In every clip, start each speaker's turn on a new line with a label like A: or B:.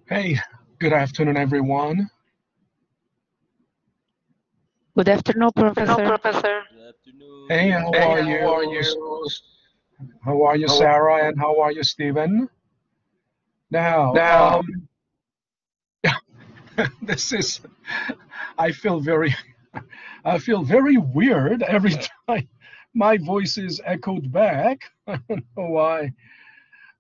A: Hey, good afternoon, everyone.
B: Good afternoon,
C: Hello,
B: Professor.
C: Professor.
D: Good
A: Hey,
D: afternoon.
A: how
C: Hey,
A: are
C: how are
A: you?
C: you?
A: How are you,
C: How
A: Sarah? And how are you, Stephen? Now,
C: now?
A: this is, I feel very, I feel very weird every time my voice is echoed back. I don't know why.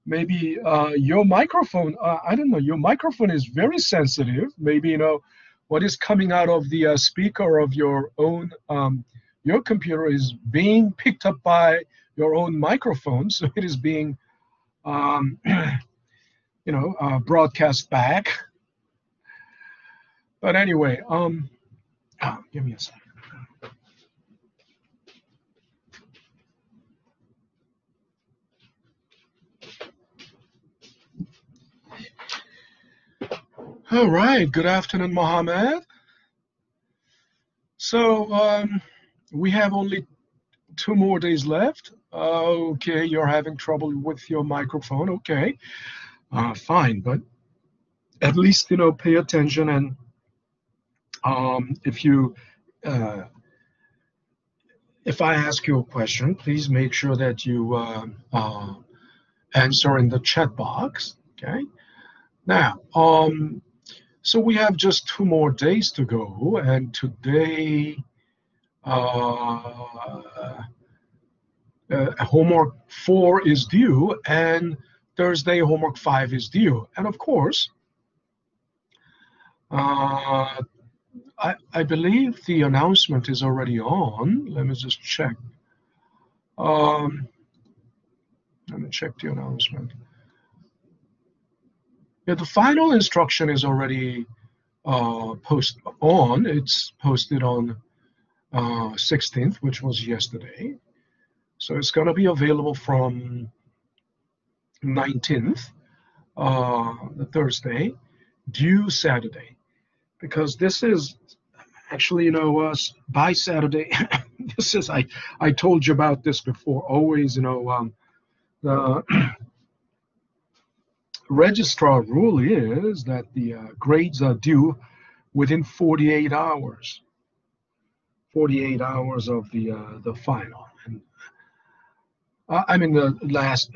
A: Maybe your microphone, I don't know, your microphone is very sensitive. Maybe, what is coming out of the speaker of your computer is being picked up by your own microphone. So it is being, um, broadcast back. But anyway, give me a second. All right. Good afternoon, Mohammed. So we have only 2 more days left. Okay, you're having trouble with your microphone. Okay, fine, but at least pay attention and if you uh, if I ask you a question, please make sure that you answer in the chat box. Okay. Now, so we have just 2 more days to go, and today homework 4 is due, and Thursday homework 5 is due. And of course, uh, I believe the announcement is already on. Let me just check. Um, let me check the announcement. Yeah, the final instruction is already It's posted on 16th, which was yesterday. So it's going to be available from 19th, the Thursday, due Saturday, because this is actually, by Saturday. This is I told you about this before. Always, the registrar rule is that the grades are due within 48 hours. 48 hours of the final. And I mean the last.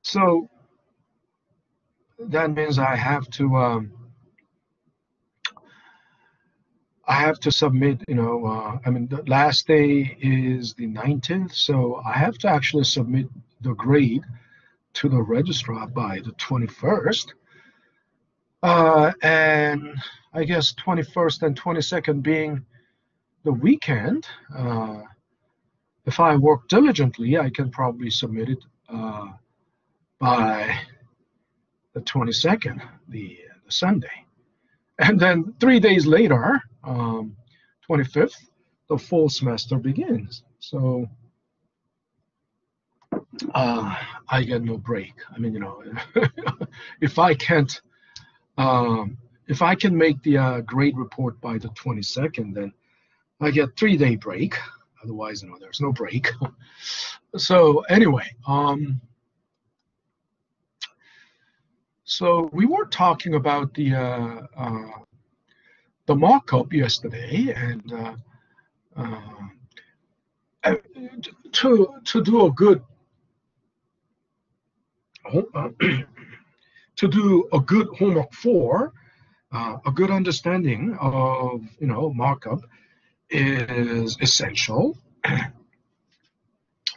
A: So that means I have to submit. I mean the last day is the 19th, so I have to actually submit the grade to the registrar by the 21st. And I guess 21st and 22nd being the weekend. If I work diligently, I can probably submit it by the 22nd, the Sunday. And then 3 days later, 25th, the fall semester begins. So I get no break. I mean, if I can't, if I can make the grade report by the 22nd, then I get 3 day break. Otherwise, there's no break. So anyway, so we were talking about the markup yesterday, and to do a good to do a good homework 4, a good understanding of markup is essential.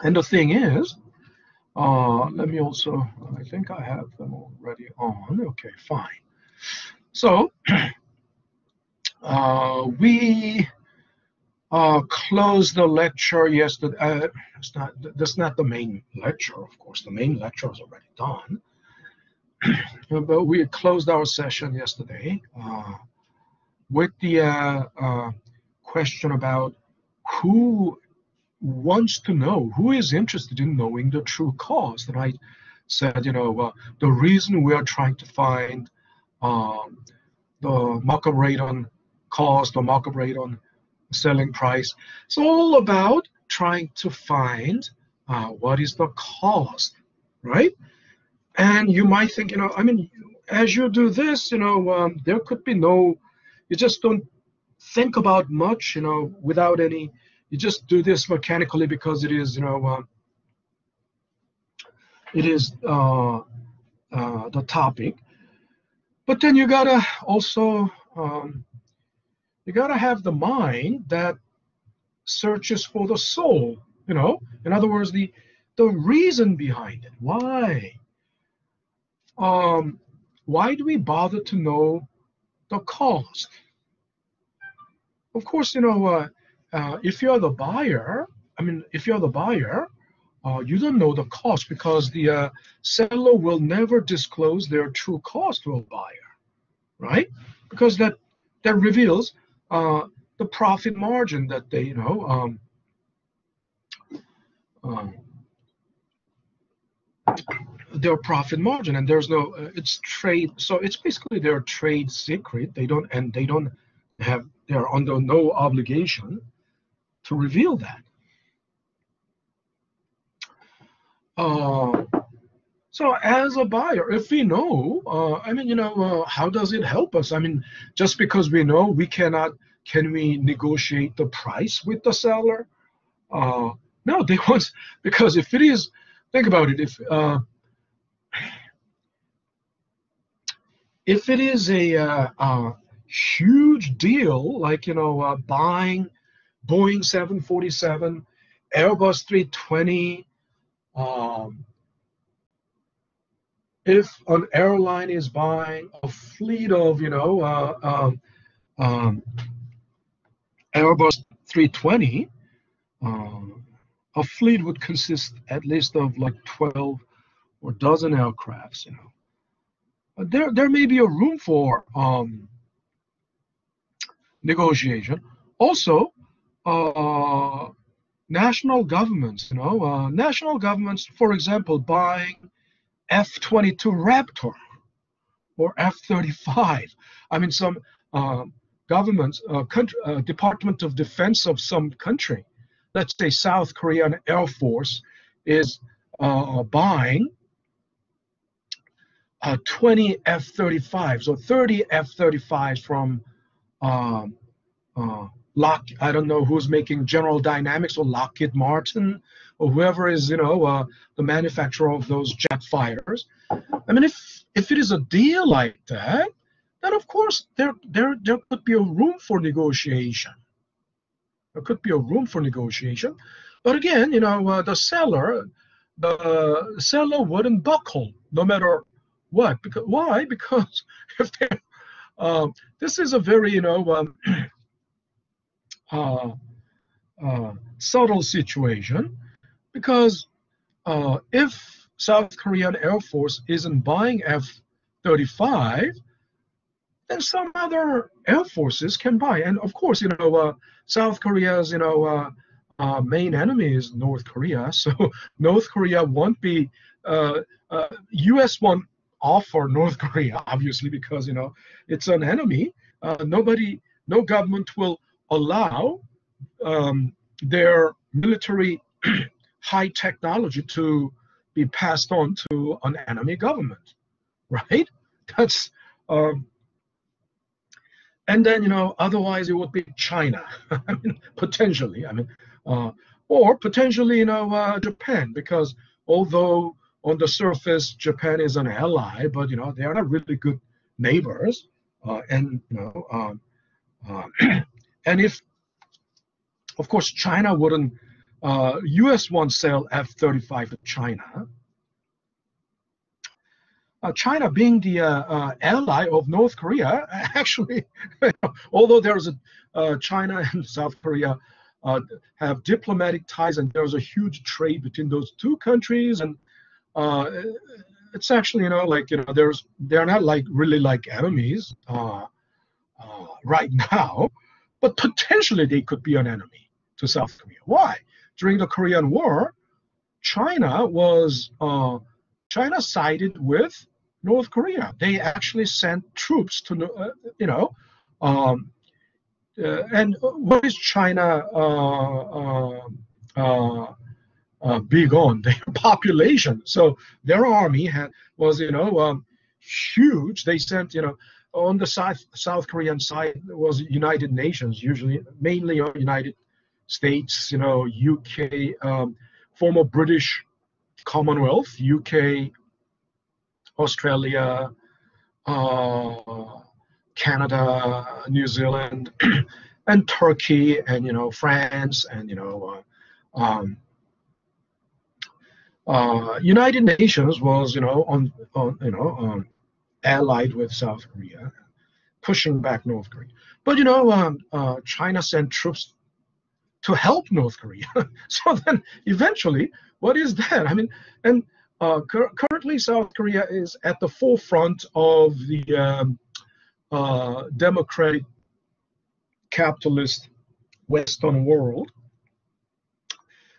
A: And the thing is, let me also, I think I have them already on. Okay, fine. So we closed the lecture yesterday. That's not the main lecture, of course. The main lecture is already done. But we closed our session yesterday with the question about who wants to know, who is interested in knowing the true cost. And I said, the reason we are trying to find the markup rate on cost or markup rate on selling price, it's all about trying to find what is the cost, right? And you might think, I mean, as you do this, there could be no, you just don't think about much, without any, you just do this mechanically because it is, it is the topic. But then you gotta also, you gotta have the mind that searches for the soul, in other words, the reason behind it. Why do we bother to know the cause? Of course, if you're the buyer, you don't know the cost because the seller will never disclose their true cost to a buyer, right? Because that reveals the profit margin that they, their profit margin, and there's no, it's trade, so it's basically their trade secret. They don't have, they're under no obligation to reveal that. So as a buyer, if we know, how does it help us? I mean, just because we know, can we negotiate the price with the seller? No, they want, because if it is, think about it, if it is a huge deal, like, buying Boeing 747, Airbus 320, if an airline is buying a fleet of, Airbus 320, a fleet would consist at least of like 12 or dozen aircrafts, There may be a room for negotiation. Also, national governments, for example, buying F-22 Raptor or F-35. I mean, some governments, Department of Defense of some country, let's say South Korean Air Force, is buying 20 F-35s or 30 F-35s from I don't know who's making General Dynamics or Lockheed Martin or whoever is, the manufacturer of those jet fighters. I mean, if it is a deal like that, then of course there could be a room for negotiation. There could be a room for negotiation, but again, the seller wouldn't buckle no matter what. Because why? Because if this is a very subtle situation, because if South Korean Air Force isn't buying F-35, then some other air forces can buy. And of course, South Korea's main enemy is North Korea. So North Korea won't be, U.S. won't offer North Korea, obviously, because it's an enemy. No government will allow their military high technology to be passed on to an enemy government, right? That's and then otherwise it would be China. I mean, potentially. I mean, or potentially Japan, because although on the surface Japan is an ally, but they are not really good neighbors, and and if, of course, China wouldn't, U.S. won't sell F-35 to China. China being the ally of North Korea, actually, although there's China and South Korea have diplomatic ties, and there's a huge trade between those two countries, and it's actually, they're not like really like enemies right now, but potentially they could be an enemy to South Korea. Why? During the Korean War, China sided with North Korea. They actually sent troops to, and what is China big on their population. So their army was huge. They sent on the South Korean side was United Nations, usually mainly United States, UK, former British Commonwealth, UK, Australia, Canada, New Zealand, and Turkey, and France, and um, United Nations was allied with South Korea, pushing back North Korea. But China sent troops to help North Korea. So then eventually, what is that? I mean, and currently South Korea is at the forefront of the democratic capitalist Western world.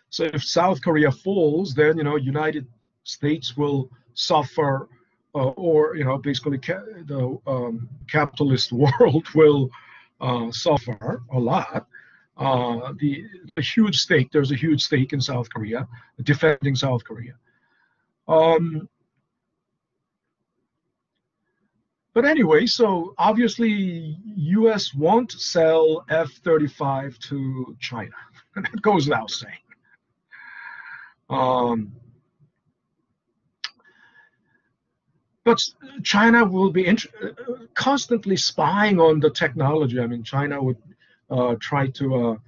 A: So if South Korea falls, then United States will suffer, or basically the capitalist world will suffer a lot. The huge stake, there's a huge stake in South Korea, defending South Korea. But anyway, so obviously U.S. won't sell F-35 to China. That goes without saying. But China will be constantly spying on the technology. I mean, China would try to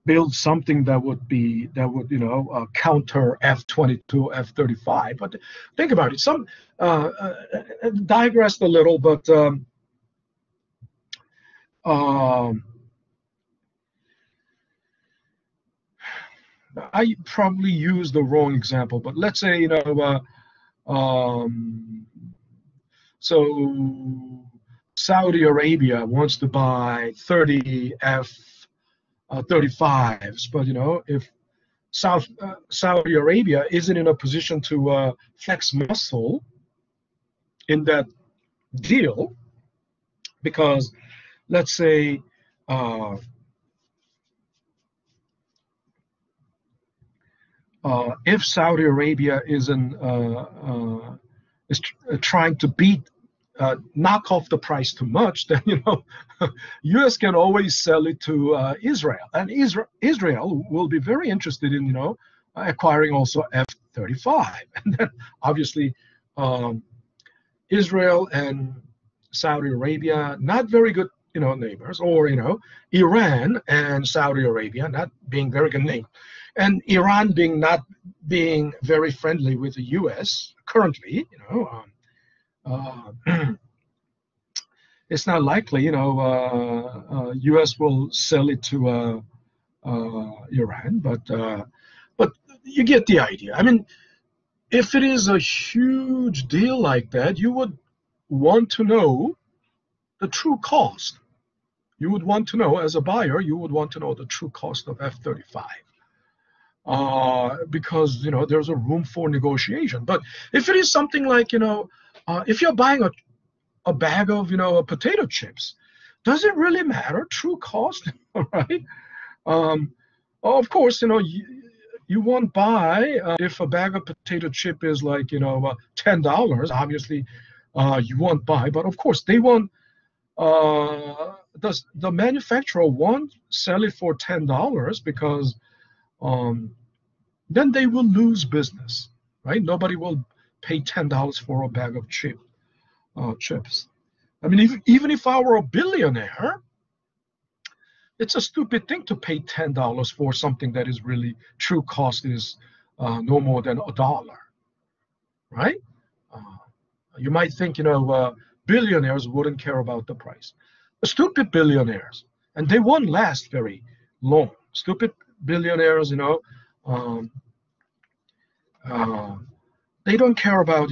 A: build something that would counter F-22, F-35. But think about it. Some digressed a little, but I probably used the wrong example. But let's say so Saudi Arabia wants to buy 30 F-35s, but if Saudi Arabia isn't in a position to flex muscle in that deal, because let's say if Saudi Arabia is trying to knock off the price too much, then U.S. can always sell it to Israel, and Israel will be very interested in acquiring also F-35, and then obviously Israel and Saudi Arabia, not very good neighbors, or Iran and Saudi Arabia not being very good neighbors, and Iran not being very friendly with the U.S. currently, it's not likely, U.S. will sell it to Iran, but you get the idea. I mean, if it is a huge deal like that, you would want to know the true cost. You would want to know, as a buyer, you would want to know the true cost of F-35. Because there's a room for negotiation. But if it is something like if you're buying a bag of potato chips, does it really matter true cost? Right? Of course, you won't buy if a bag of potato chip is like $10. Obviously, you won't buy. But of course, they won't. The manufacturer won't sell it for $10 because then they will lose business, right? Nobody will pay $10 for a bag of chips. I mean, even if I were a billionaire, it's a stupid thing to pay $10 for something that is really true cost is no more than $1, right? You might think billionaires wouldn't care about the price. Stupid billionaires, and they won't last very long. Stupid billionaires, they don't care about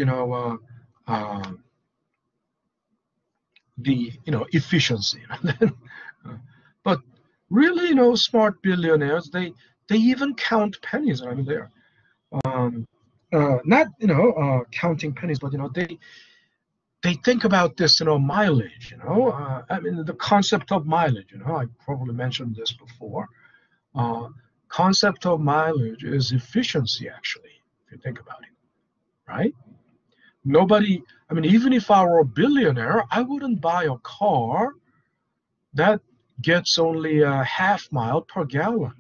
A: the efficiency. But really, smart billionaires, they even count pennies. I mean, they're not counting pennies, but they think about this mileage. I mean, the concept of mileage. I probably mentioned this before. concept of mileage is efficiency, actually, if you think about it, right? Nobody, I mean, even if I were a billionaire, I wouldn't buy a car that gets only a half mile per gallon.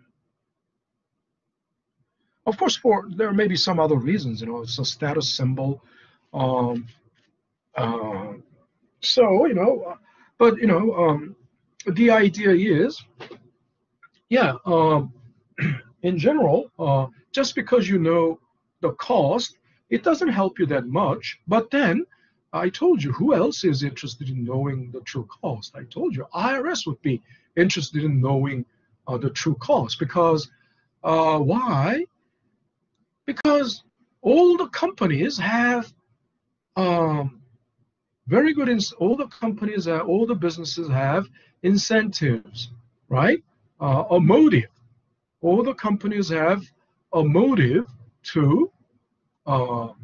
A: Of course, there may be some other reasons, it's a status symbol. Um, uh, so, but, the idea is, yeah, in general, just because you know the cost, it doesn't help you that much. But then I told you, who else is interested in knowing the true cost? I told you, IRS would be interested in knowing the true cost. Because why? Because all the companies have very good, all the companies, all the businesses have incentives, right? A motive. All the companies have a motive to blow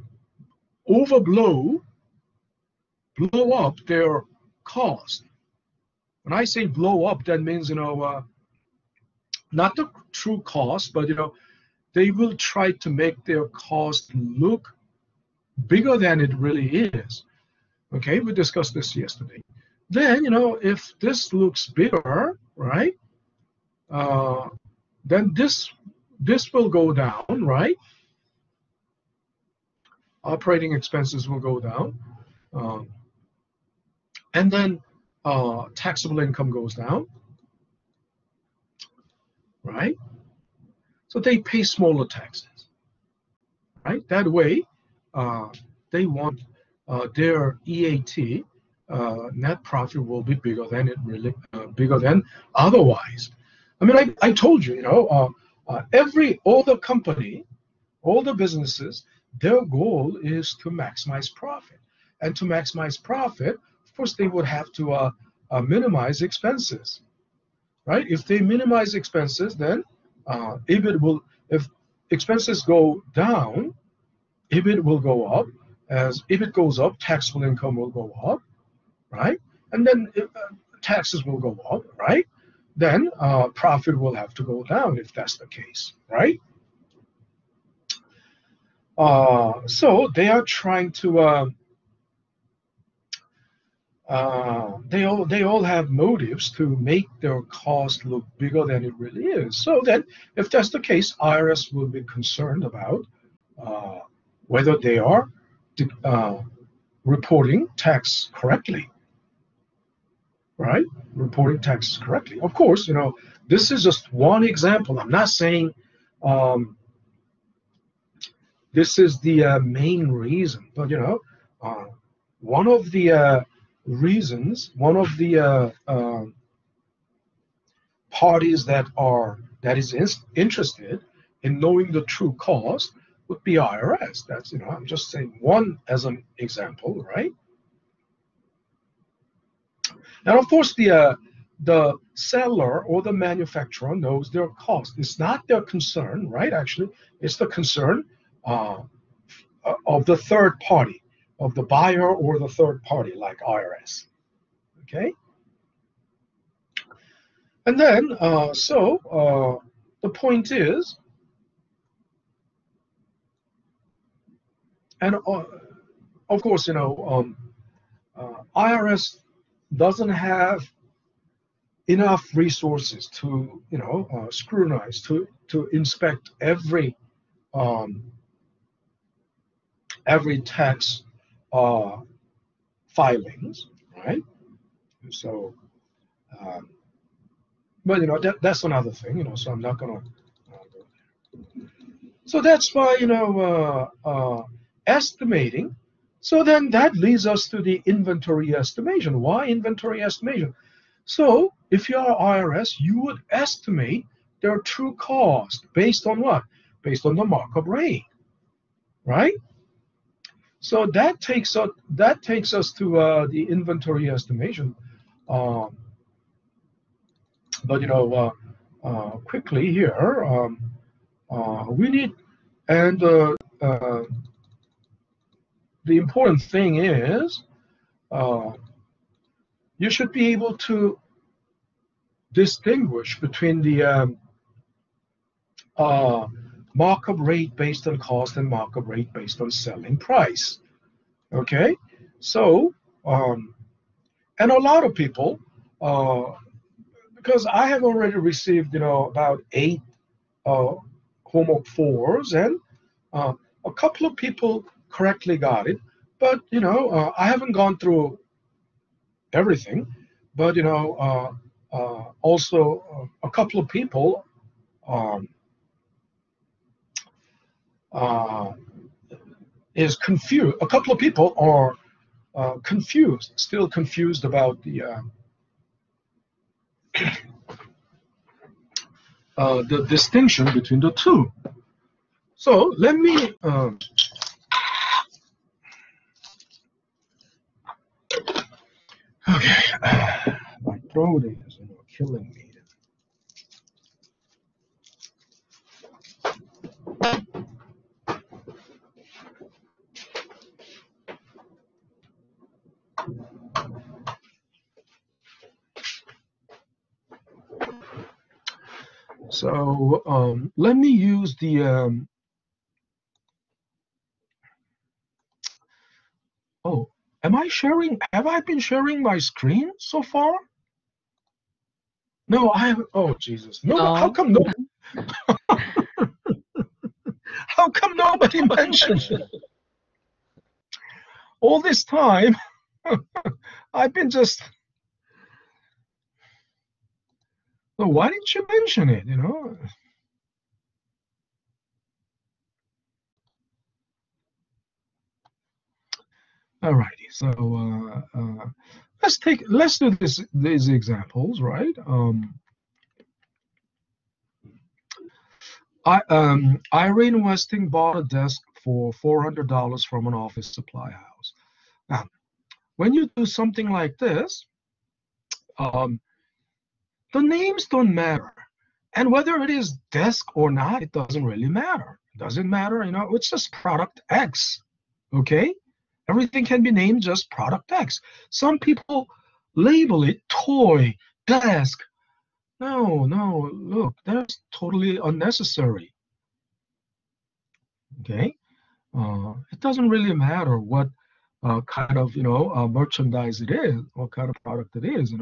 A: up their cost. When I say blow up, that means, not the true cost, but, they will try to make their cost look bigger than it really is. Okay, we discussed this yesterday. Then, if this looks bigger, right, then this will go down, right? Operating expenses will go down. And then taxable income goes down, right? So they pay smaller taxes, right? That way, they want their EAT, net profit, will be bigger than bigger than otherwise. I mean, I told you, all the company, all the businesses, their goal is to maximize profit. And to maximize profit, of course, they would have to minimize expenses, right? If they minimize expenses, then if expenses go down, EBIT will go up. As EBIT goes up, taxable income will go up, right? And then taxes will go up, right? Then profit will have to go down if that's the case, right? So they are trying to. They all have motives to make their cost look bigger than it really is. So then, if that's the case, IRS will be concerned about whether they are reporting tax correctly, right? Reporting taxes correctly. Of course, this is just one example. I'm not saying this is the main reason, but one of the reasons, one of the parties that is interested in knowing the true cost would be IRS. That's, I'm just saying one as an example, right? And of course, the seller or the manufacturer knows their cost. It's not their concern, right? Actually, it's the concern of the third party, of the buyer or the third party, like IRS. Okay. And then, the point is, and of course, IRS doesn't have enough resources to, scrutinize, to inspect every tax filings, right? So, but that's another thing, so I'm not gonna go there. So that's why, estimating. So then that leads us to the inventory estimation. Why inventory estimation? So if you are IRS, you would estimate their true cost based on what? Based on the markup rate, right? So that takes us to the inventory estimation. But quickly here, we need, and the important thing is, you should be able to distinguish between the markup rate based on cost and markup rate based on selling price. Okay, so and a lot of people, because I have already received, about 8 homework 4s, and a couple of people correctly got it, but I haven't gone through everything, but also a couple of people um, uh, is confused. A couple of people are confused, still confused about the distinction between the two. So let me okay. My throat is killing me. So let me use the oh, am I sharing? Have I been sharing my screen so far? No, I haven't. Oh, Jesus. No, how
B: No.
A: come no? How come nobody mentioned it? All this time, I've been just. Well, why didn't you mention it? All righty. So let's do these examples, right? Irene Westing bought a desk for $400 from an office supply house. Now, when you do something like this, the names don't matter. And whether it is desk or not, it doesn't really matter. It doesn't matter, it's just product X, okay? Everything can be named just product X. Some people label it toy, desk. No, look, that's totally unnecessary, okay? It doesn't really matter what kind of, merchandise it is, what kind of product it is,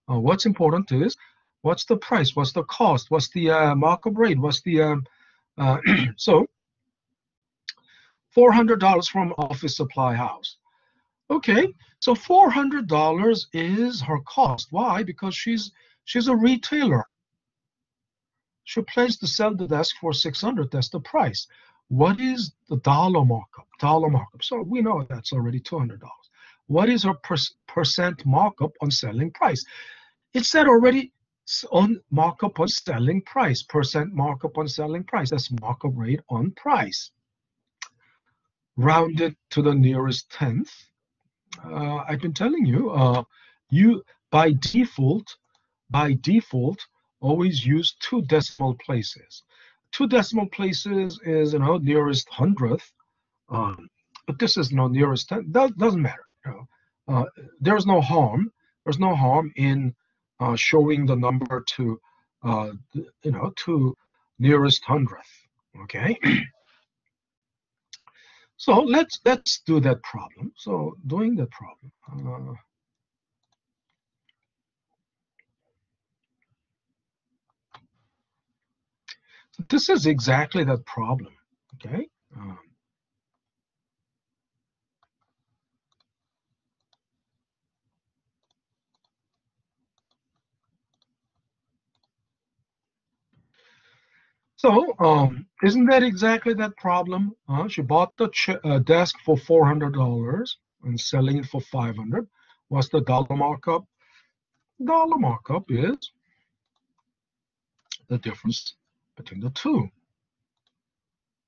A: what's important is what's the price, what's the cost, what's the markup rate, what's the so $400 from office supply house. Okay, so $400 is her cost. Why? Because she's a retailer. She plans to sell the desk for $600. That's the price. What is the dollar markup? Dollar markup. So we know that's already $200. What is her percent markup on selling price? It said already on markup on selling price, percent markup on selling price. That's markup rate on price. Rounded to the nearest tenth. I've been telling you, you by default, always use 2 decimal places. 2 decimal places is nearest hundredth, but this is nearest tenth. Doesn't matter. There's no harm. There's no harm in showing the number to to nearest hundredth. Okay. So let's do that problem. So doing that problem. This is exactly that problem. Okay. So isn't that exactly that problem? She bought the desk for $400 and selling it for $500. What's the dollar markup? Dollar markup is the difference between the two.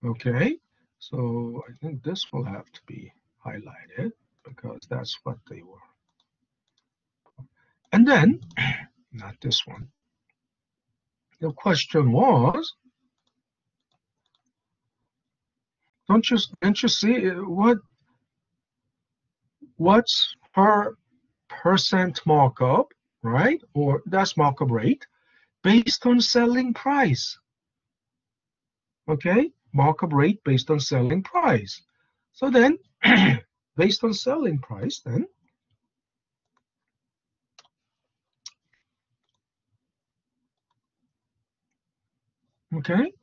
A: Okay, so I think this will have to be highlighted because that's what they were. And then, not this one. The question was, don't you see what's her percent markup, right? Or that's markup rate based on selling price. Okay, markup rate based on selling price. So then, based on selling price, then, okay,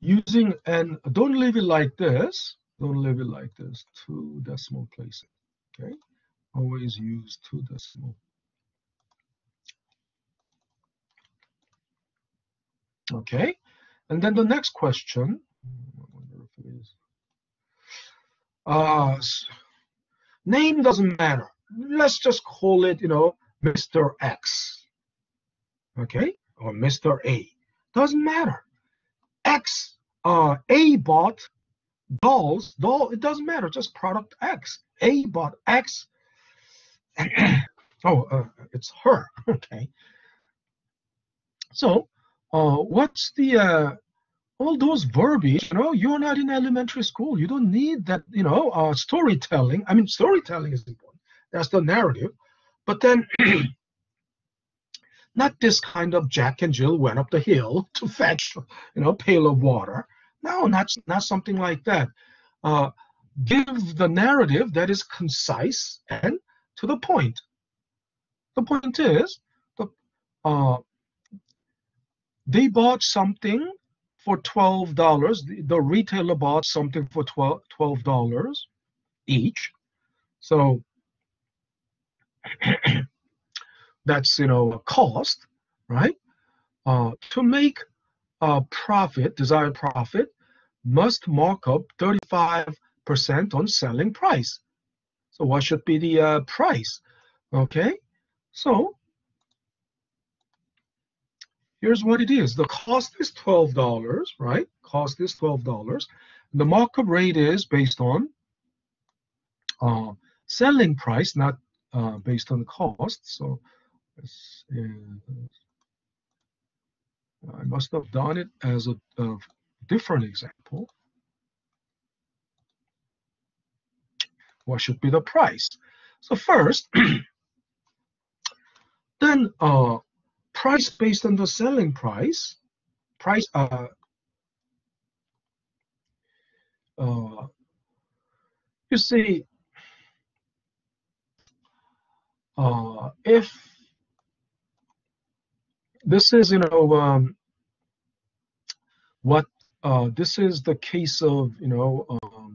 A: using, and don't leave it like this. Don't leave it like this, 2 decimal places. Okay, always use 2 decimal. Okay, and then the next question, I wonder if it is. Name doesn't matter. Let's just call it, Mr. X. Okay, or Mr. A. Doesn't matter. X, A bought doll, it doesn't matter, just product X. A bought X. It's her. Okay. So, what's the all those verbiage? You're not in elementary school. You don't need that. Storytelling. I mean, storytelling is important. That's the narrative. But then, not this kind of Jack and Jill went up the hill to fetch, pail of water. No, not something like that. Give the narrative that is concise and to the point. The point is, uh, they bought something for $12. The retailer bought something for $12 each. So that's a cost, right? To make a profit, desired profit, must mark up 35% on selling price. So what should be the price? Okay, so here's what it is. The cost is $12, right? Cost is $12. The markup rate is based on selling price, not based on cost. So this is, I must have done it as a different example. What should be the price? So first, then price based on the selling price. You see, if this is, what this is the case of, okay.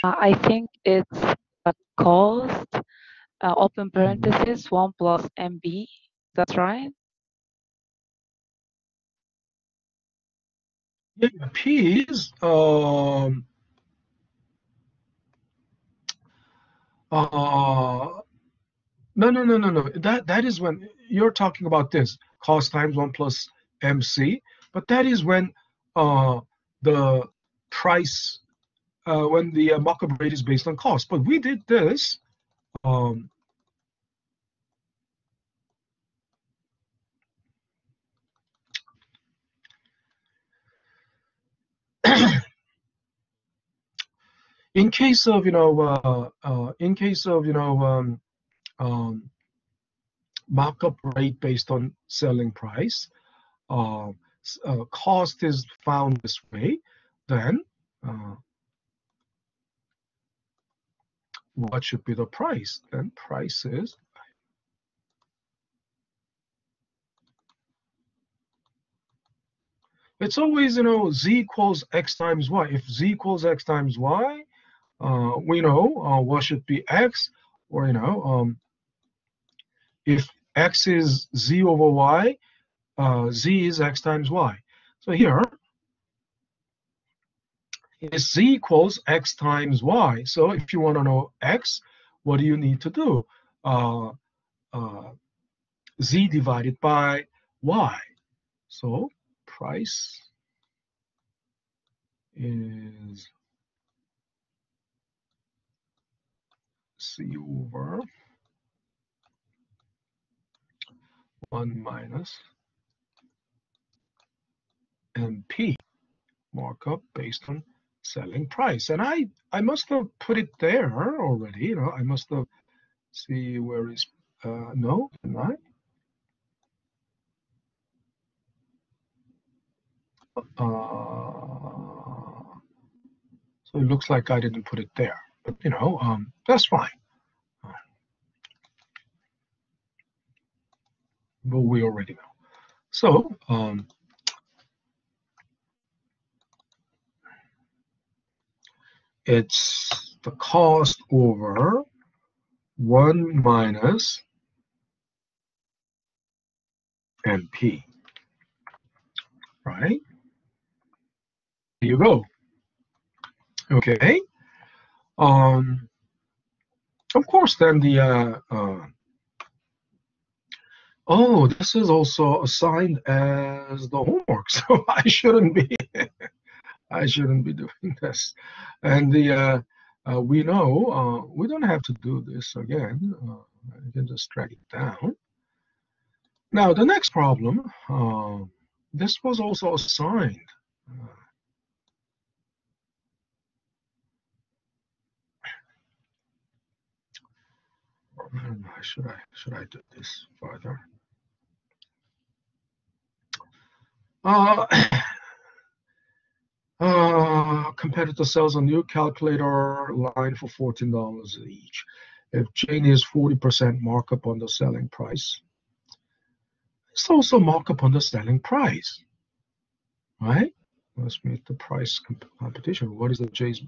B: I think it's a cost, open parenthesis, 1 plus MB. That's right?
A: Yeah, P's, no. That is when you're talking about this cost times 1 plus MC, but that is when the price, when the markup rate is based on cost. But we did this. In case of markup rate based on selling price, cost is found this way, then what should be the price? Then price is, it's always, z equals x times y. If z equals x times y, we know what should be x, or if x is z over y, z is x times y. So here is z equals x times y. So if you want to know x, what do you need to do? Z divided by y. So price is C over 1 minus MP, markup based on selling price. And I must have put it there already. I must have, see where is, no, didn't I? So it looks like I didn't put it there, but that's fine. But we already know. So it's the cost over 1 minus MP, right? There you go. Okay. Of course, then oh, this is also assigned as the homework, so I shouldn't be doing this. And we know we don't have to do this again. I can just drag it down. Now the next problem, this was also assigned. Should I do this further? Competitor sells a new calculator line for $14 each. If Jane is 40% markup on the selling price, it's also markup on the selling price, right? Let's meet the price competition. What is the J's?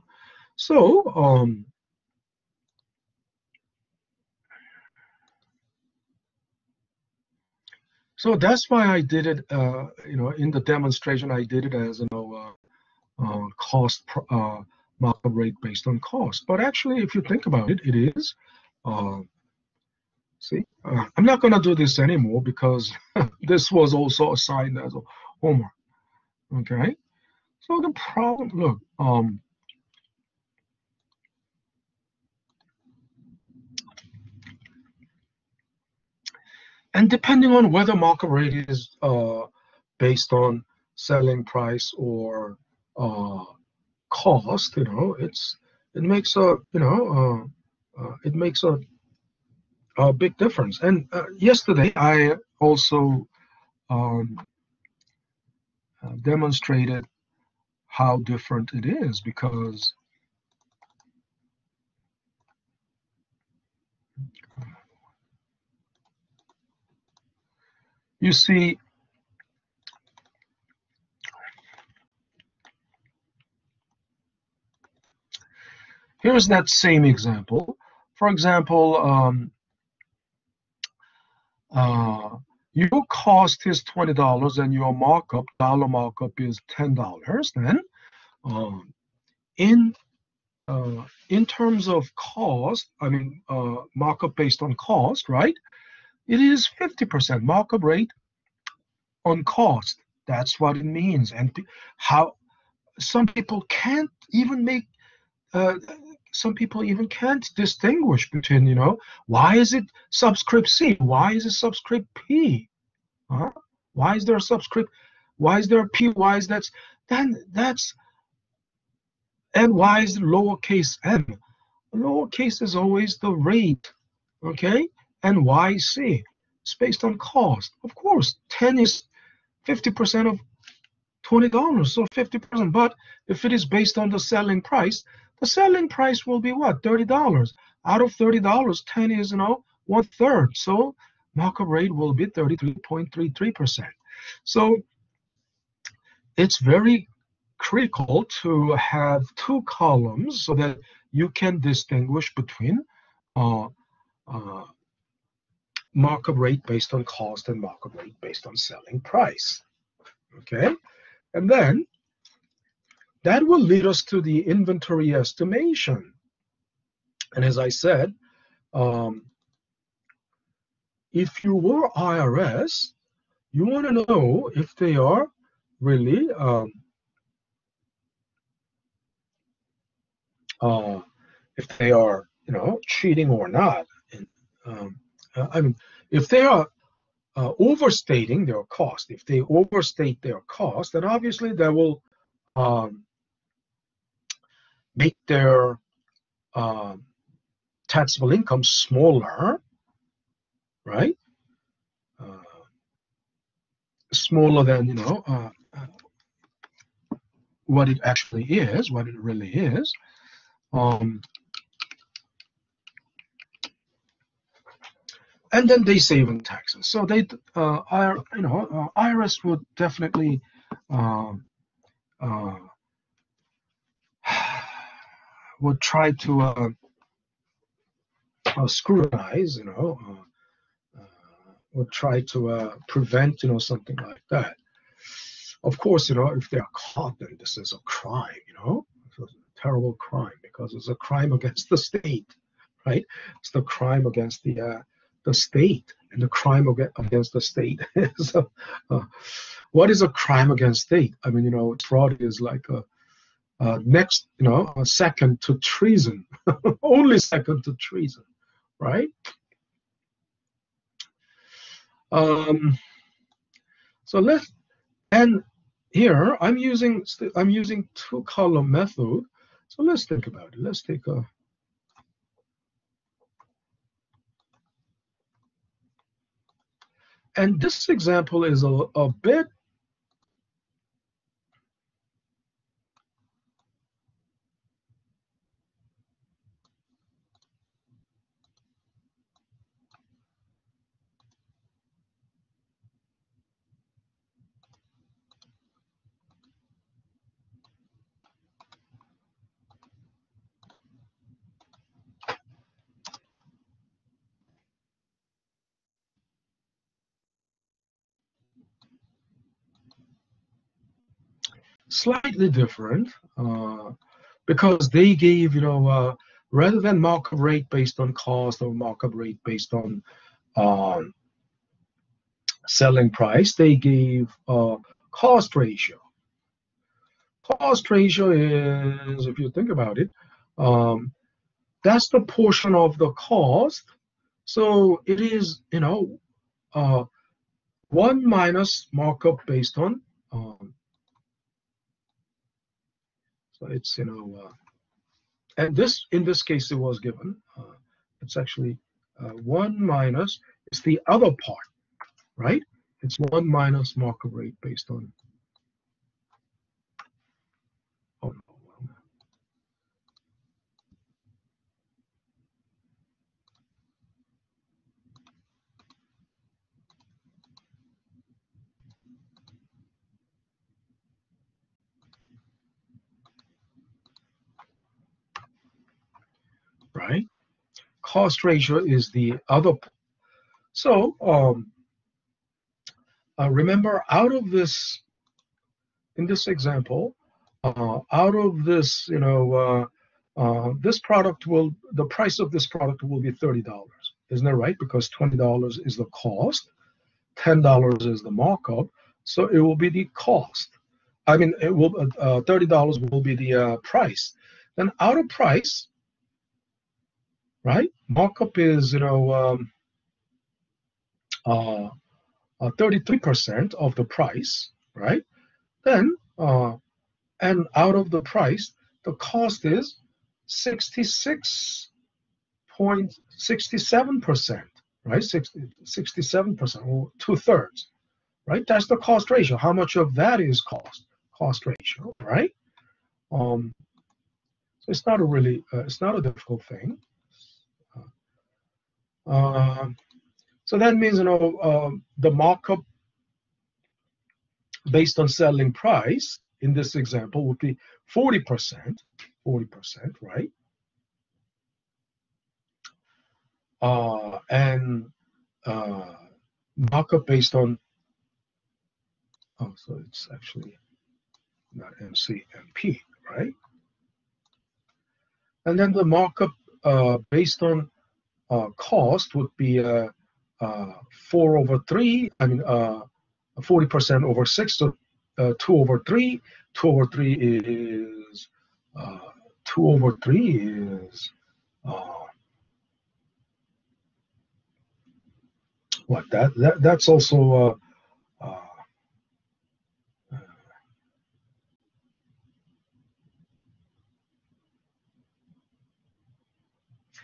A: So, so that's why I did it. In the demonstration, I did it as cost markup rate based on cost. But actually, if you think about it, it is. See, I'm not going to do this anymore because this was also assigned as a homework. Okay, so the problem, look, and depending on whether markup rate is based on selling price or cost, it makes a big difference. And yesterday I also demonstrated how different it is, because you see, here's that same example. For example, your cost is $20 and your dollar markup is $10. Then, in terms of cost, I mean markup based on cost, right? It is 50% markup rate on cost. That's what it means. And how some people can't even make some people even can't distinguish between, why is it subscript C? Why is it subscript P? Huh? Why is there a subscript? Why is there a P? Why is that? Then that's, and why is it lowercase m? Lowercase is always the rate, okay? And why C? It's based on cost. Of course, 10 is 50% of $20, so 50%. But if it is based on the selling price, the selling price will be what? $30. Out of $30, 10 is 1/3. So markup rate will be 33.33%. So it's very critical to have two columns so that you can distinguish between markup rate based on cost and markup rate based on selling price. Okay, and then that will lead us to the inventory estimation. And as I said, if you were IRS, you want to know if they are really if they are cheating or not. And, I mean, if they are overstating their cost, if they overstate their cost, then obviously that will make their taxable income smaller, right? Smaller than what it actually is, what it really is. And then they save on taxes. So they, IRS would definitely would try to scrutinize, would try to prevent, something like that. Of course, if they are caught, then this is a crime, it's a terrible crime because it's a crime against the state, right? It's the crime against the state, and the crime against the state is what is a crime against state? I mean, fraud is like next, a second to treason, only second to treason, right? So and here I'm using two-column method. So let's think about it. Let's take and this example is a bit slightly different because they gave, rather than markup rate based on cost or markup rate based on selling price, they gave cost ratio. Cost ratio is, if you think about it, that's the portion of the cost. So it is, 1 minus markup based on, so it's, and this, in this case, it was given. It's actually 1 minus, it's the other part, right? It's 1 minus markup rate based on, oh, no, right? Cost ratio is the other. So remember, out of this, in this example, out of this, this product will, the price of this product will be $30. Isn't that right? Because $20 is the cost, $10 is the markup, so it will be the cost. I mean, it will $30 will be the price. Then out of price, right? Markup is 33% of the price, right? Then and out of the price, the cost is 66.67%, right? 67%, or 2/3, right? That's the cost ratio. How much of that is cost ratio, right? So it's not a really, it's not a difficult thing. So that means, the markup based on selling price in this example would be 40%, right? And markup based on, oh, so it's actually not MC, MP, right? And then the markup based on cost would be 4/3. I mean, 40% over 6, so 2/3. 2/3 is 2/3 is what that's also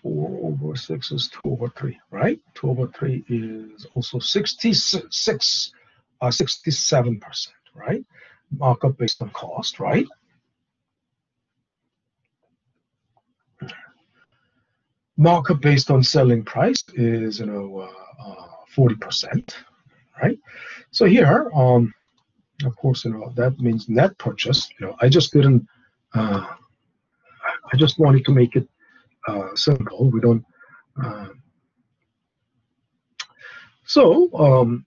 A: 4/6 is 2/3, right? 2/3 is also 67%, right? Markup based on cost, right? Markup based on selling price is 40%, right? So here, of course, that means net purchase. I just didn't. I just wanted to make it simple. We don't. So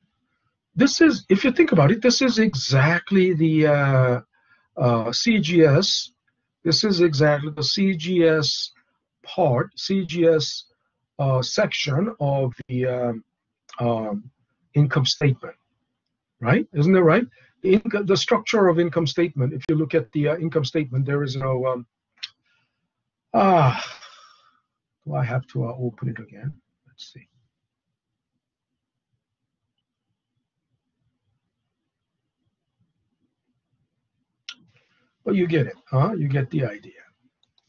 A: this is, if you think about it, this is exactly the CGS. This is exactly the CGS part, CGS section of the income statement, right? Isn't it right? The structure of income statement. If you look at the income statement, there is no. Do I have to open it again? Let's see. But you get it, huh? You get the idea.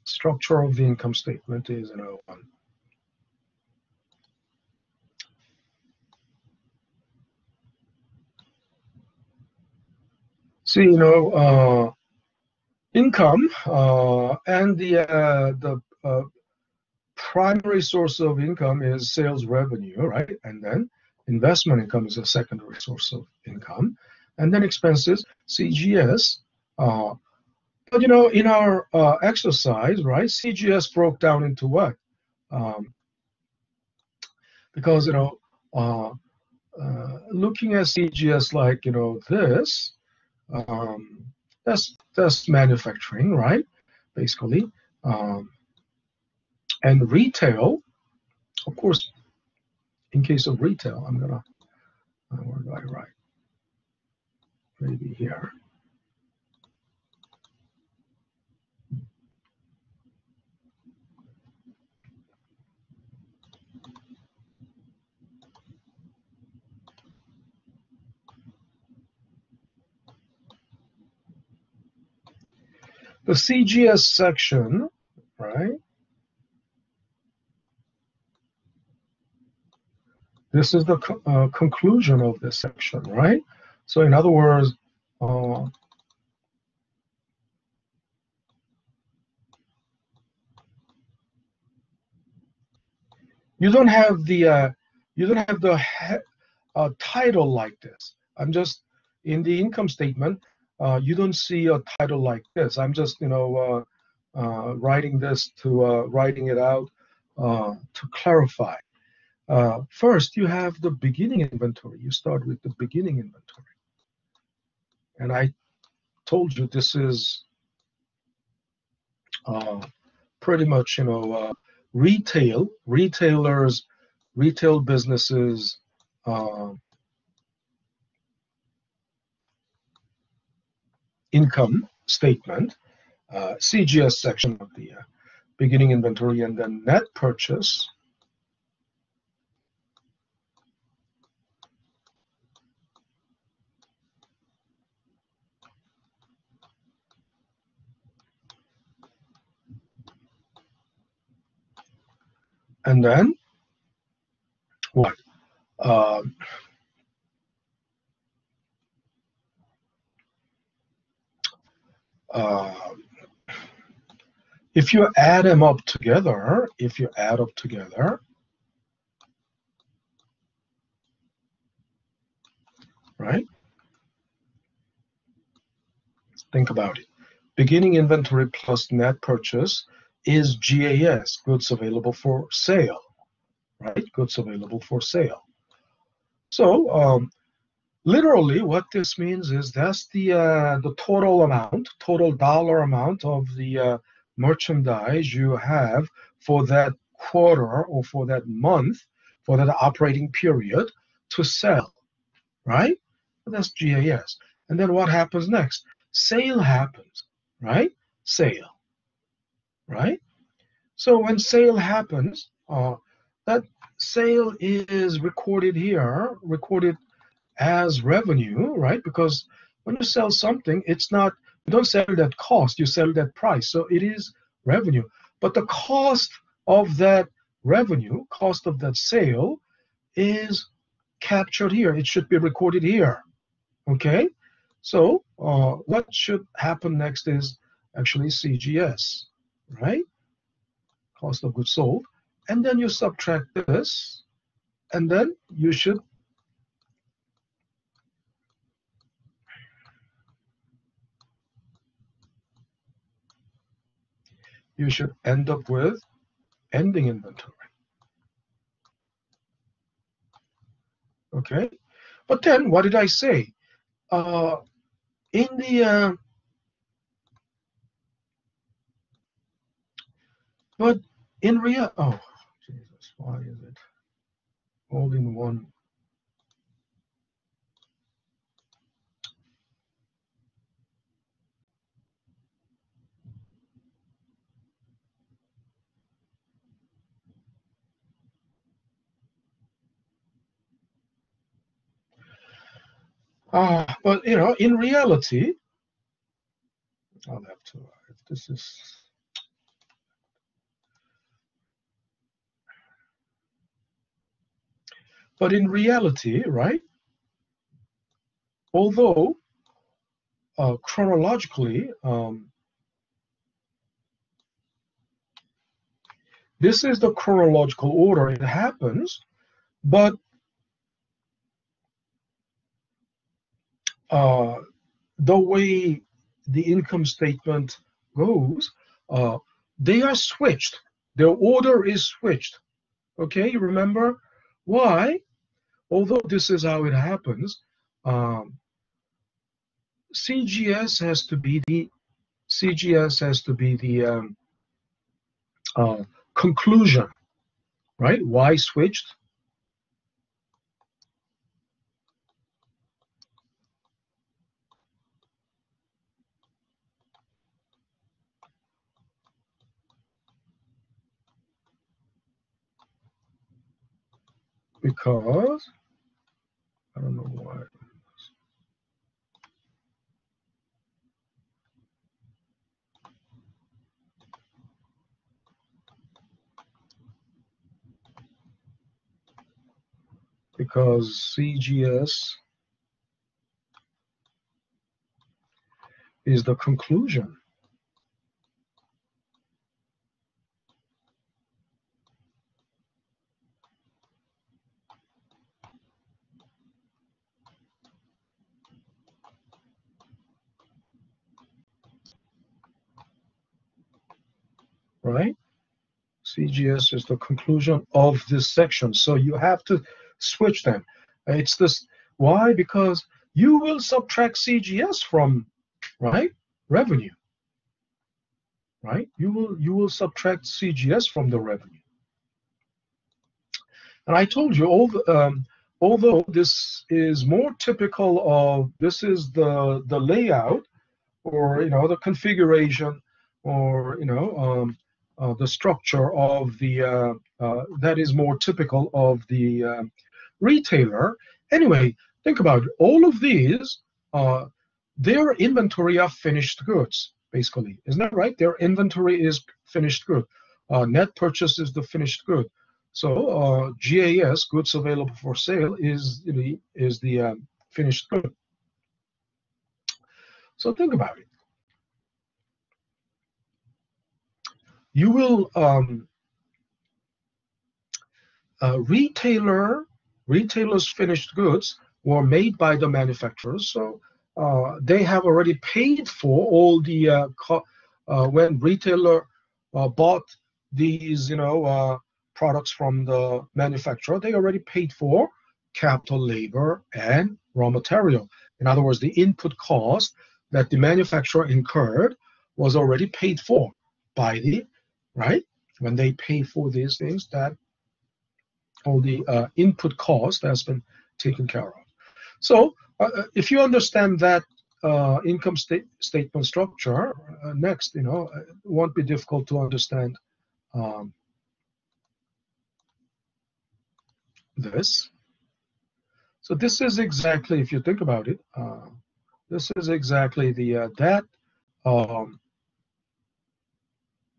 A: Structure of the income statement is see, income and the primary source of income is sales revenue, right? And then investment income is a secondary source of income, and then expenses, CGS. But in our exercise, right, CGS broke down into what? Because looking at CGS like this, that's manufacturing, right? Basically, and retail, of course. In case of retail, I'm gonna where do I write? Maybe here. The CGS section, right? This is the conclusion of this section, right? So in other words, you don't have the title like this. I'm just in the income statement. You don't see a title like this. I'm just writing this to writing it out to clarify. First, you have the beginning inventory. You start with the beginning inventory. And I told you this is pretty much, retailers, retail businesses, income statement, CGS section of the beginning inventory, and then net purchase. And then what? If you add them up together, right? Think about it. Beginning inventory plus net purchase is GAS, goods available for sale, right? Goods available for sale. So literally what this means is that's the total amount, total dollar amount of the merchandise you have for that quarter or for that month, for that operating period to sell, right? That's GAS. And then what happens next? Sale happens, right? Sale, right? So when sale happens, that sale is recorded here, recorded as revenue, right? Because when you sell something, it's not, you don't sell it at cost, you sell it at price. So it is revenue. But the cost of that revenue, cost of that sale is captured here. It should be recorded here. Okay? So what should happen next is actually CGS, right? Cost of goods sold. and then you subtract this, and then you should end up with ending inventory. Okay, but then what did I say? In the but in real, oh Jesus, why is it all in one? But you know, in reality, I'll have to. If this is, but in reality, right? Although chronologically, this is the chronological order it happens, but the way the income statement goes, they are switched. Their order is switched. Okay, you remember why? Although this is how it happens, CGS has to be the conclusion, right? Why switched? Because I don't know why. Because CGS is the conclusion. Right? CGS is the conclusion of this section. So you have to switch them. It's this. Why? Because you will subtract CGS from, right, revenue. Right? You will subtract CGS from the revenue. And I told you, although this is more typical of, this is the layout, or you know, the configuration, or you know, the structure of the that is more typical of the retailer. Anyway, think about it. All of these, their inventory of finished goods, basically, isn't that right? Their inventory is finished good. Net purchase is the finished good. So GAS, goods available for sale, is the finished good. So think about it. You will retailers' finished goods were made by the manufacturers, so they have already paid for all the when retailer bought these products from the manufacturer, they already paid for capital, labor, and raw material. In other words, the input cost that the manufacturer incurred was already paid for by the, right? When they pay for these things, that all the input cost has been taken care of. So if you understand that income statement structure, next, it won't be difficult to understand this. So this is exactly, if you think about it, this is exactly the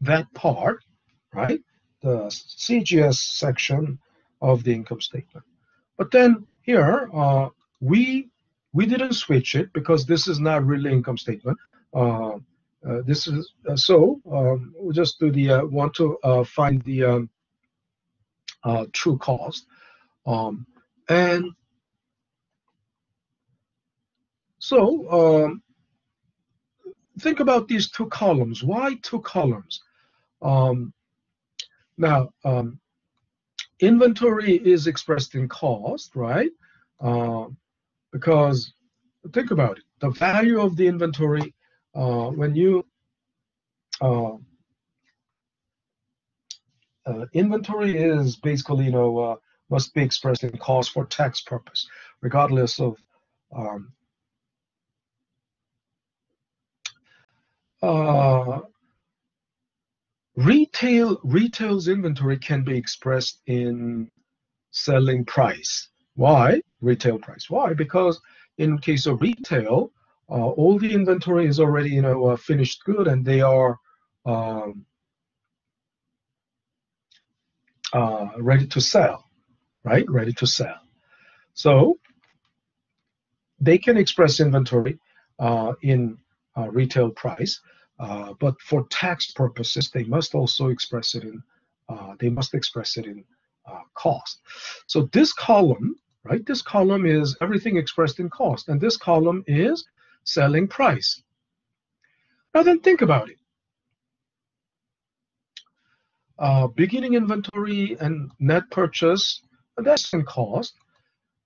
A: that part, right? The CGS section of the income statement. But then here, we didn't switch it because this is not really income statement. This is so we'll just do the want to find the true cost. And so think about these two columns. Why two columns? Now, inventory is expressed in cost, right? Because think about it. The value of the inventory, when you inventory is basically, must be expressed in cost for tax purpose, regardless of retail's inventory can be expressed in selling price. Why? Retail price. Why? Because in case of retail, all the inventory is already, finished good, and they are ready to sell, right? Ready to sell. So they can express inventory in retail price, but for tax purposes, they must also express it in cost. So this column, right? This column is everything expressed in cost, and this column is selling price. Now then, think about it. Beginning inventory and net purchase, that's in cost,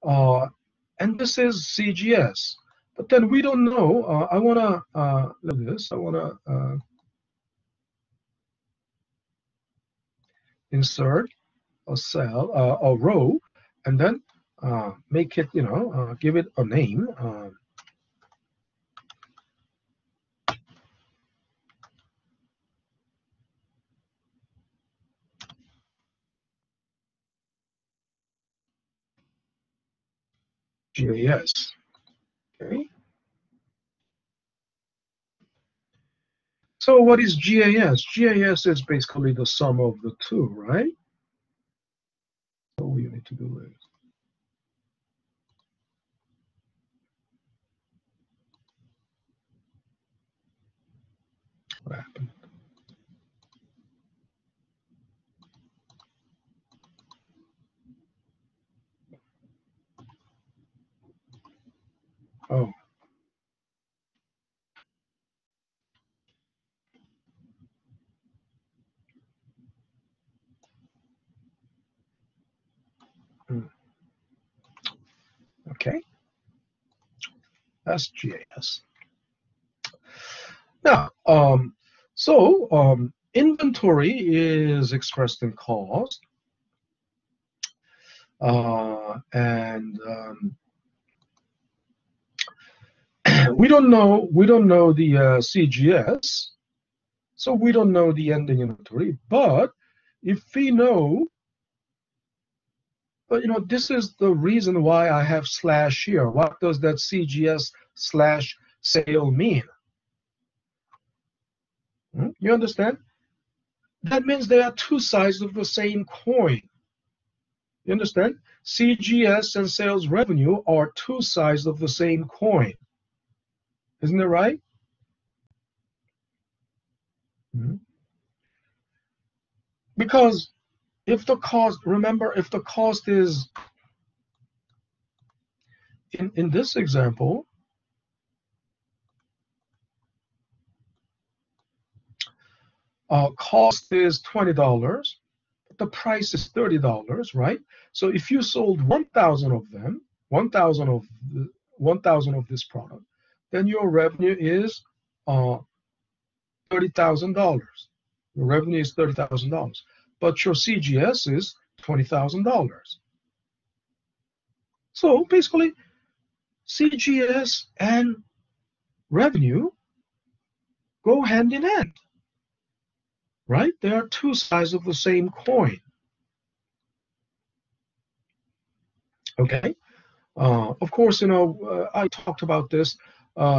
A: and this is CGS. But then we don't know. I want to look at this. I want to insert a cell, a row, and then make it, give it a name. GAS. Okay. So what is GAS? GAS is basically the sum of the two, right? So all you need to do is what happened? Oh. Okay. That's GAS. Now, inventory is expressed in cost, and we don't know the CGS, so we don't know the ending inventory. But if we know, but this is the reason why I have slash here. What does that CGS slash sale mean? You understand? That means there are two sides of the same coin. You understand? CGS and sales revenue are two sides of the same coin. Isn't it right? Because if the cost, remember, if the cost is, in this example, cost is $20, but the price is $30, right? So if you sold 1,000 of them, 1,000 of this product, then your revenue is $30,000. Your revenue is $30,000, but your CGS is $20,000. So basically, CGS and revenue go hand in hand, right? They are two sides of the same coin. Okay. Of course, I talked about this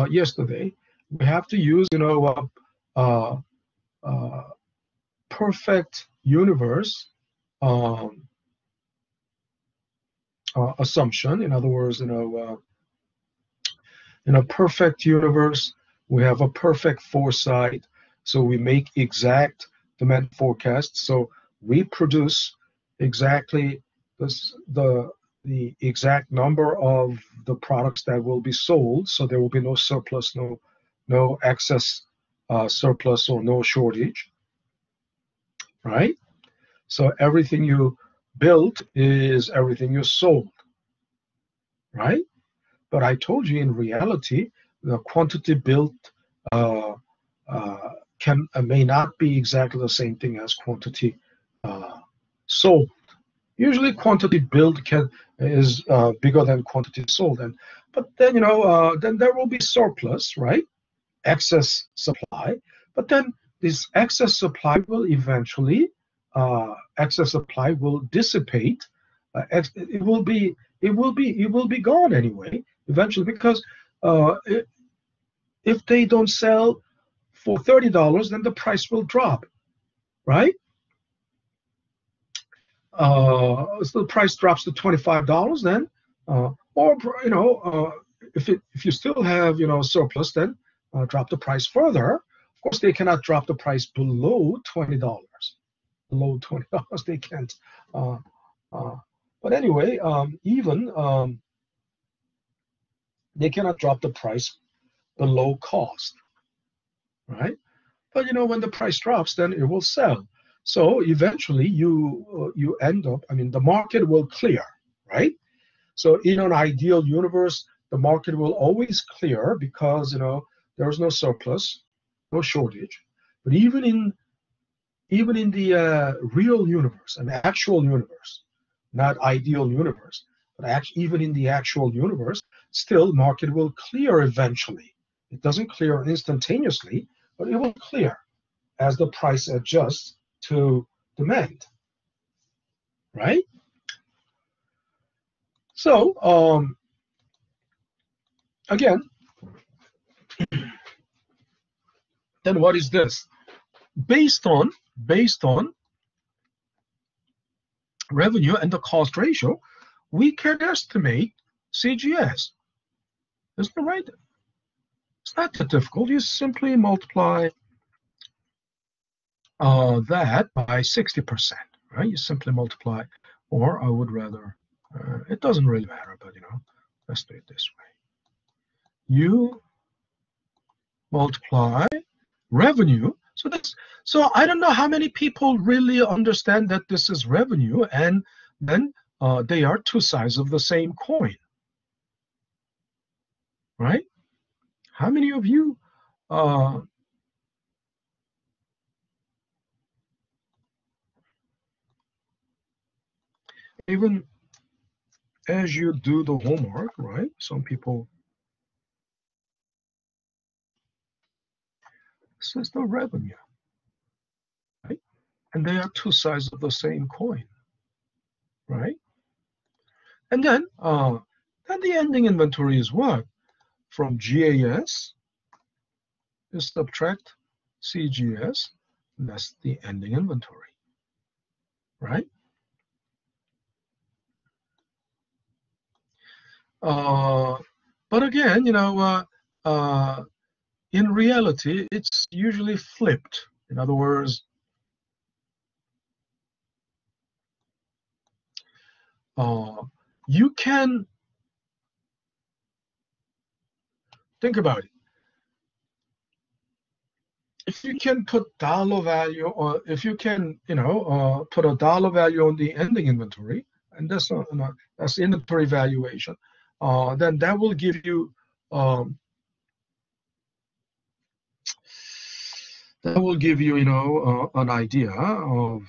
A: yesterday. We have to use, perfect universe assumption. In other words, in a perfect universe, we have a perfect foresight, so we make exact demand forecasts. So we produce exactly the exact number of the products that will be sold, so there will be no surplus, no excess surplus or no shortage, right? So everything you built is everything you sold, right? But I told you in reality, the quantity built uh, uh, can may not be exactly the same thing as quantity uh, sold. Usually, quantity built is bigger than quantity sold, and but then then there will be surplus, right? Excess supply, but then this excess supply will eventually excess supply will dissipate. It will be gone anyway eventually because uh, if they don't sell for $30, then the price will drop, right? So the price drops to $25, then, or if you still have surplus, then drop the price further. Of course, they cannot drop the price below $20. Below $20, they can't. Uh, uh, but anyway, even they cannot drop the price below cost, right? But when the price drops, then it will sell. So eventually, you end up. I mean, the market will clear, right? So in an ideal universe, the market will always clear because there's no surplus, no shortage. But even in the real universe, an actual universe, not ideal universe, but even in the actual universe, still market will clear eventually. It doesn't clear instantaneously, but it will clear as the price adjusts to demand, right? So again, then what is this? Based on revenue and the cost ratio, we can estimate CGS. Isn't it right? It's not that difficult. You simply multiply that by 60%, right? You simply multiply, or I would rather, it doesn't really matter, but let's do it this way. You multiply revenue. So I don't know how many people really understand that this is revenue, and then they are two sides of the same coin, right? How many of you uh, even as you do the homework, right? Some people, this is the revenue, right? And they are two sides of the same coin, right? And then the ending inventory is what? From GAS, you subtract CGS, that's the ending inventory, right? But again, in reality, it's usually flipped. In other words, you can think about it. If you can put dollar value, or if you can, put a dollar value on the ending inventory, and that's inventory valuation, then that will give you an idea of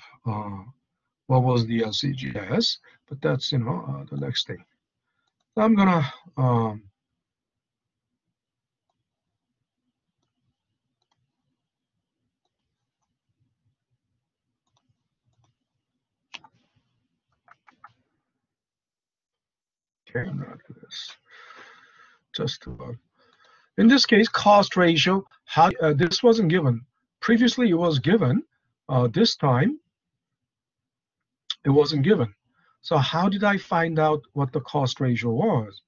A: what was the CGS. But that's the next thing. So I'm gonna okay, I'm gonna do this just to. In this case, cost ratio. How this wasn't given previously? It was given. This time it wasn't given. So how did I find out what the cost ratio was?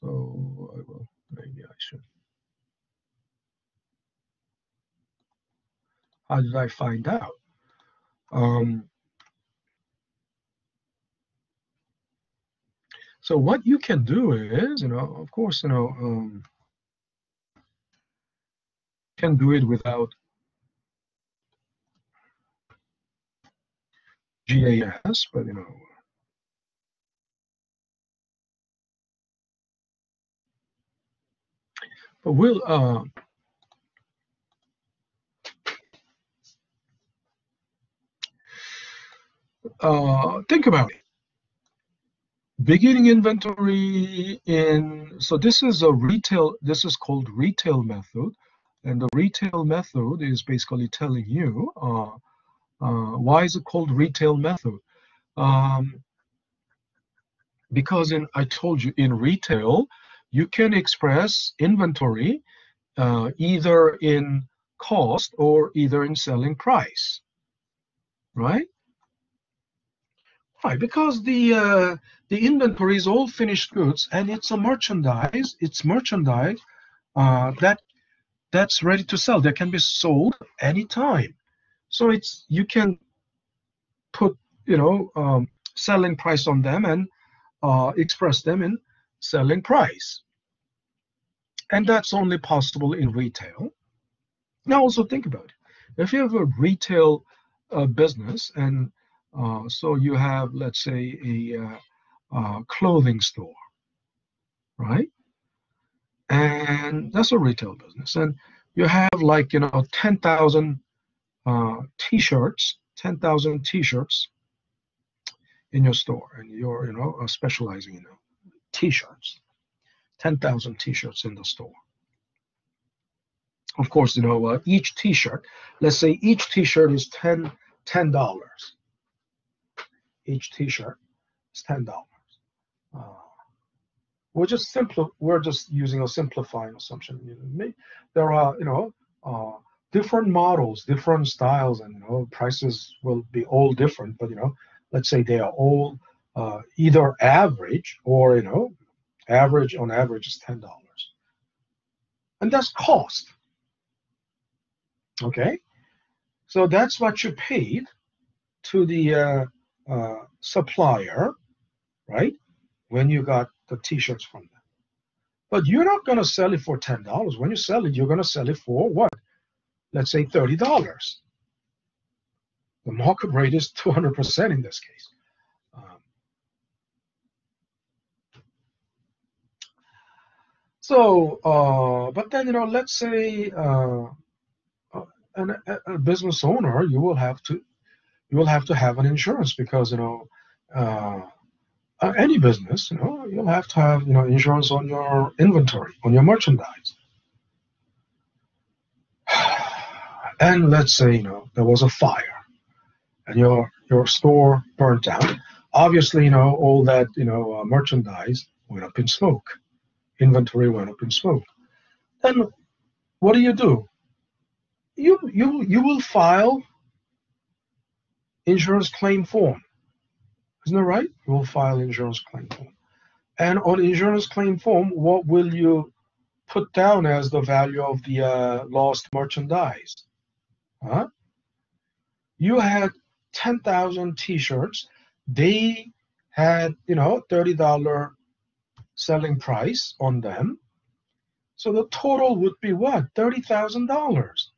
A: So maybe I should. How did I find out? So what you can do is, of course, can do it without GAS, but we'll think about it. Beginning inventory so this is called retail method, and the retail method is basically telling you why is it called retail method? Because I told you in retail, you can express inventory either in cost or either in selling price, right? Why? Because the inventory is all finished goods, and it's a merchandise. It's merchandise that's ready to sell. That can be sold anytime. So you can put selling price on them and express them in selling price, and that's only possible in retail. Now also think about it. If you have a retail business, and so you have, let's say, a clothing store, right? And that's a retail business, and you have like 10,000 t-shirts, 10,000 t-shirts in your store, and you're specializing in t-shirts, 10,000 t-shirts in the store. Of course, each t-shirt, let's say each t-shirt is $10. Each t-shirt is $10. We're just using a simplifying assumption. There are different models, different styles, and prices will be all different. But let's say they are all either average or average on average is $10, and that's cost. Okay, so that's what you paid to the supplier, right? When you got the t-shirts from them. But you're not going to sell it for $10. When you sell it, you're going to sell it for what? Let's say $30. The market rate is 200% in this case. But then, let's say a business owner, you will have to have an insurance, because any business, you'll have to have insurance on your inventory, on your merchandise. And let's say there was a fire, and your store burnt down. Obviously, all that merchandise went up in smoke. Inventory went up in smoke. Then what do? You will file insurance claim form. Isn't that right? You will file insurance claim form. And on insurance claim form, what will you put down as the value of the lost merchandise? Huh? You had 10,000 t-shirts. They had, $30 selling price on them. So the total would be what? $30,000.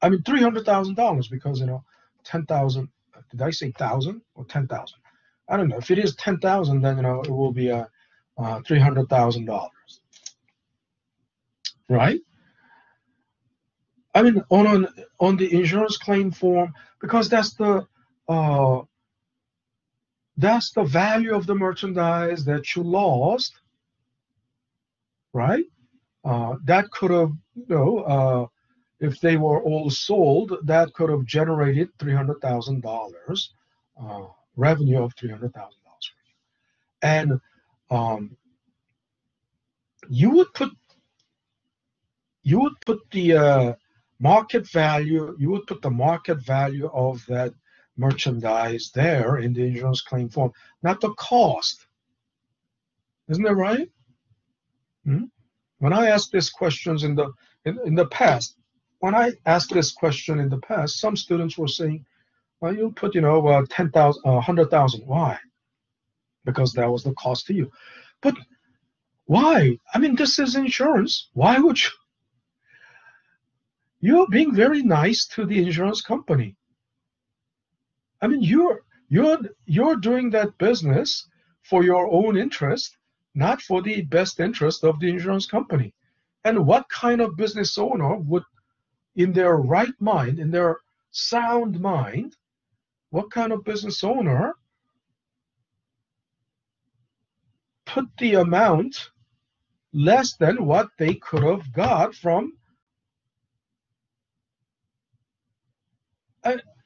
A: I mean, $300,000, because, 10,000, did I say 1,000 or 10,000? I don't know. If it is 10,000, then, it will be $300,000. Right? I mean, on the insurance claim form, because that's the value of the merchandise that you lost, right? That could have, if they were all sold, that could have generated $300,000 revenue of $300,000. And you would put the market value. You would put the market value of that merchandise there in the insurance claim form, not the cost. Isn't that right? When I asked these questions in the past, when I asked this question in the past, some students were saying, "Well, you put 10,000, 100,000. Why? because that was the cost to you. But why? I mean, this is insurance. Why would you? You're being very nice to the insurance company. I mean, you're doing that business for your own interest, not for the best interest of the insurance company. And what kind of business owner would, in their right mind, in their sound mind, what kind of business owner put the amount less than what they could have got from,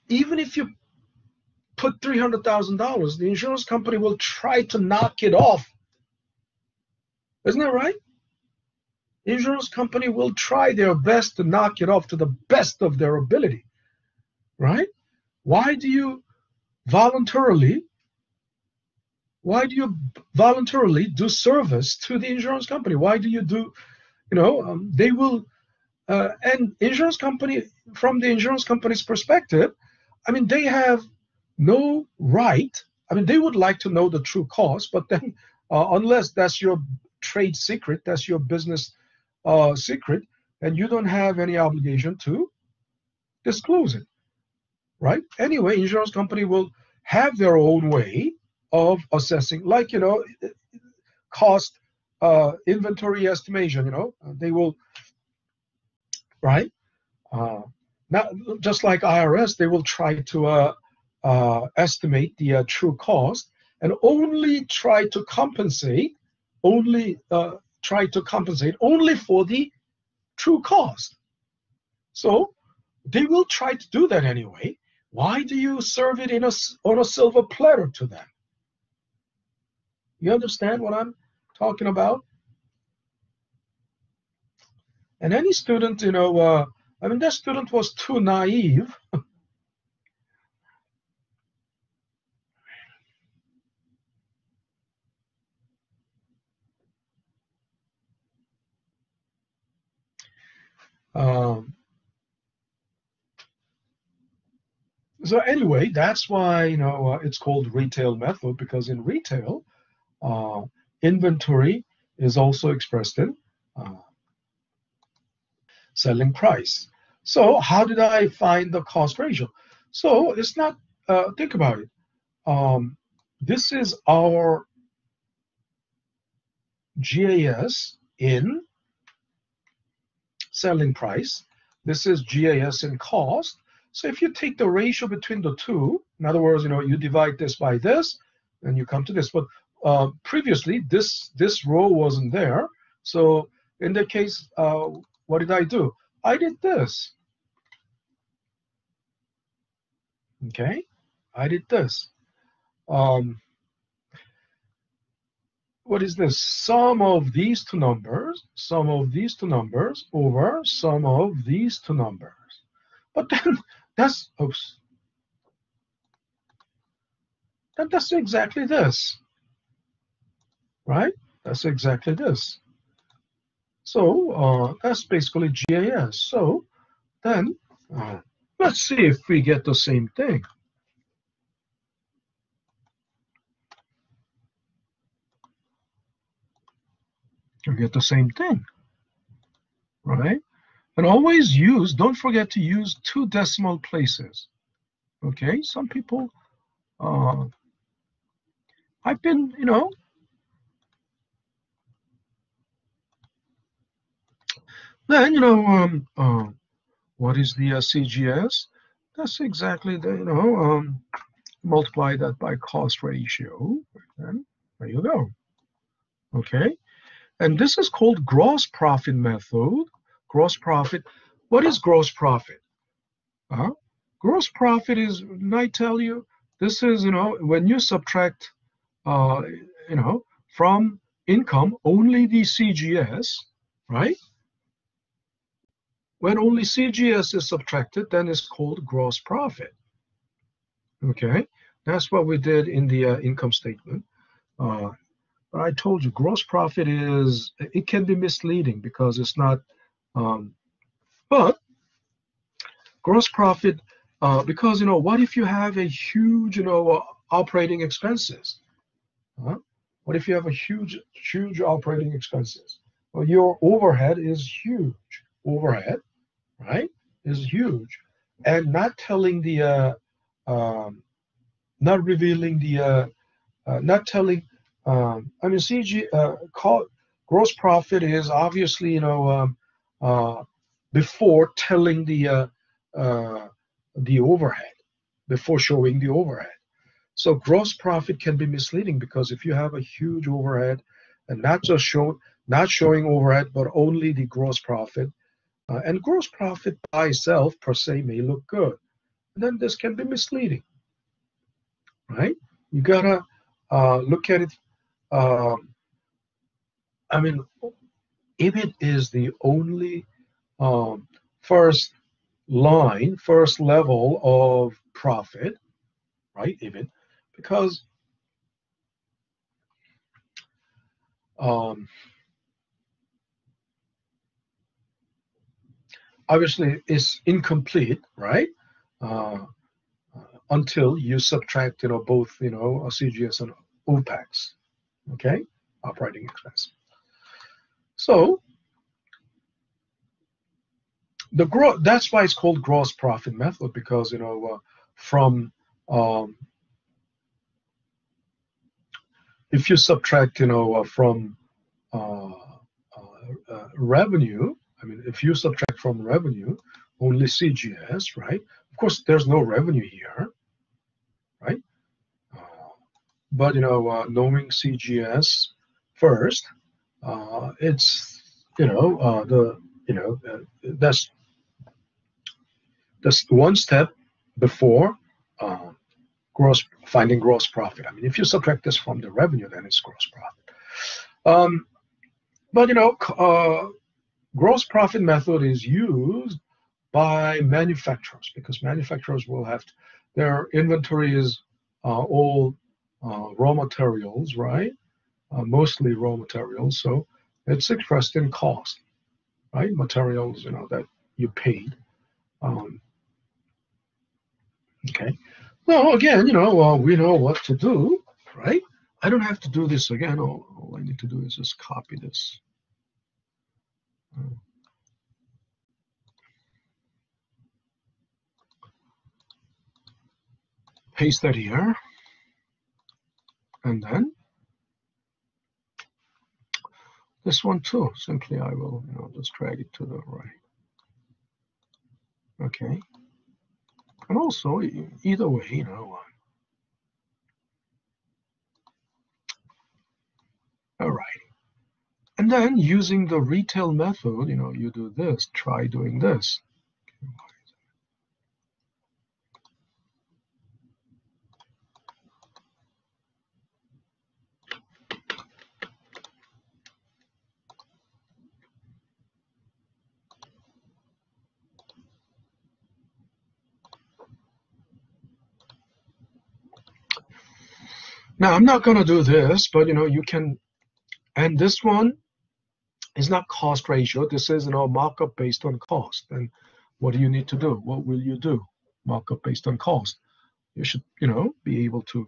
A: even if you put $300,000, the insurance company will try to knock it off. Isn't that right? The insurance company will try their best to knock it off to the best of their ability, right? Why do you voluntarily do service to the insurance company? Why do you do, they will, and insurance company, from the insurance company's perspective, I mean, they have no right. I mean, they would like to know the true cost, but then unless that's your trade secret, that's your business secret, and you don't have any obligation to disclose it, right? Anyway, insurance company will have their own way of assessing, like, cost, inventory estimation, they will, right? Now, just like IRS, they will try to estimate the true cost and only try to compensate only for the true cost. So they will try to do that anyway. Why do you serve it on a silver platter to them? You understand what I'm talking about? And any student, I mean, that student was too naive. So anyway, that's why it's called retail method, because in retail, inventory is also expressed in selling price. So how did I find the cost ratio? So it's not. Think about it. This is our GAS in selling price. This is GAS in cost. So if you take the ratio between the two, in other words, you divide this by this, and you come to this. But previously, this row wasn't there. So in that case, what did I do? I did this. Okay, I did this. What is this? Sum of these two numbers over sum of these two numbers. But then that's exactly this, right? That's exactly this. So that's basically GAS. So then let's see if we get the same thing. You get the same thing, right? And always don't forget to use 2 decimal places. Okay, some people, I've been, then, what is the CGS? That's exactly the, multiply that by cost ratio, and there you go. Okay, and this is called gross profit method. Gross profit. What is gross profit? Gross profit is, and I tell you, this is, when you subtract, from income only the CGS, right? When only CGS is subtracted, then it's called gross profit. Okay, that's what we did in the income statement. But I told you, gross profit it can be misleading because it's not, but gross profit, because, what if you have a huge, operating expenses? Huh? What if you have a huge operating expenses? Well, your overhead is huge. Overhead, right, is huge, and not telling the, not revealing the, not telling. I mean, gross profit is obviously, before telling the overhead, before showing the overhead. So gross profit can be misleading because if you have a huge overhead and not showing overhead, but only the gross profit, and gross profit by itself per se may look good, then this can be misleading, right? You gotta look at it. Um, I mean, if it is the only um, first first level of profit, right? Even because um, obviously it's incomplete, right? Uh, until you subtract, both, CGS and OPEX, okay, operating expense. So that's why it's called gross profit method, because from if you subtract, from uh, revenue, I mean, if you subtract from revenue only CGS, right? Of course, there's no revenue here, right? But knowing CGS first, it's that's one step before finding gross profit. I mean, if you subtract this from the revenue, then it's gross profit. But gross profit method is used by manufacturers because manufacturers will have their inventory is all raw materials, right? Mostly raw materials, so it's expressed in cost, right? Materials, that you paid. Okay. Well, again, we know what to do, right? I don't have to do this again. All I need to do is just copy this. Paste that here. And then this one too. Simply I will, just drag it to the right. Okay. And also, either way, all right. And then using the retail method, you do this, try doing this. Now, I'm not going to do this, but, you can, and this one is not cost ratio. This is, markup based on cost. And what do you need to do? What will you do? Markup based on cost. You should, be able to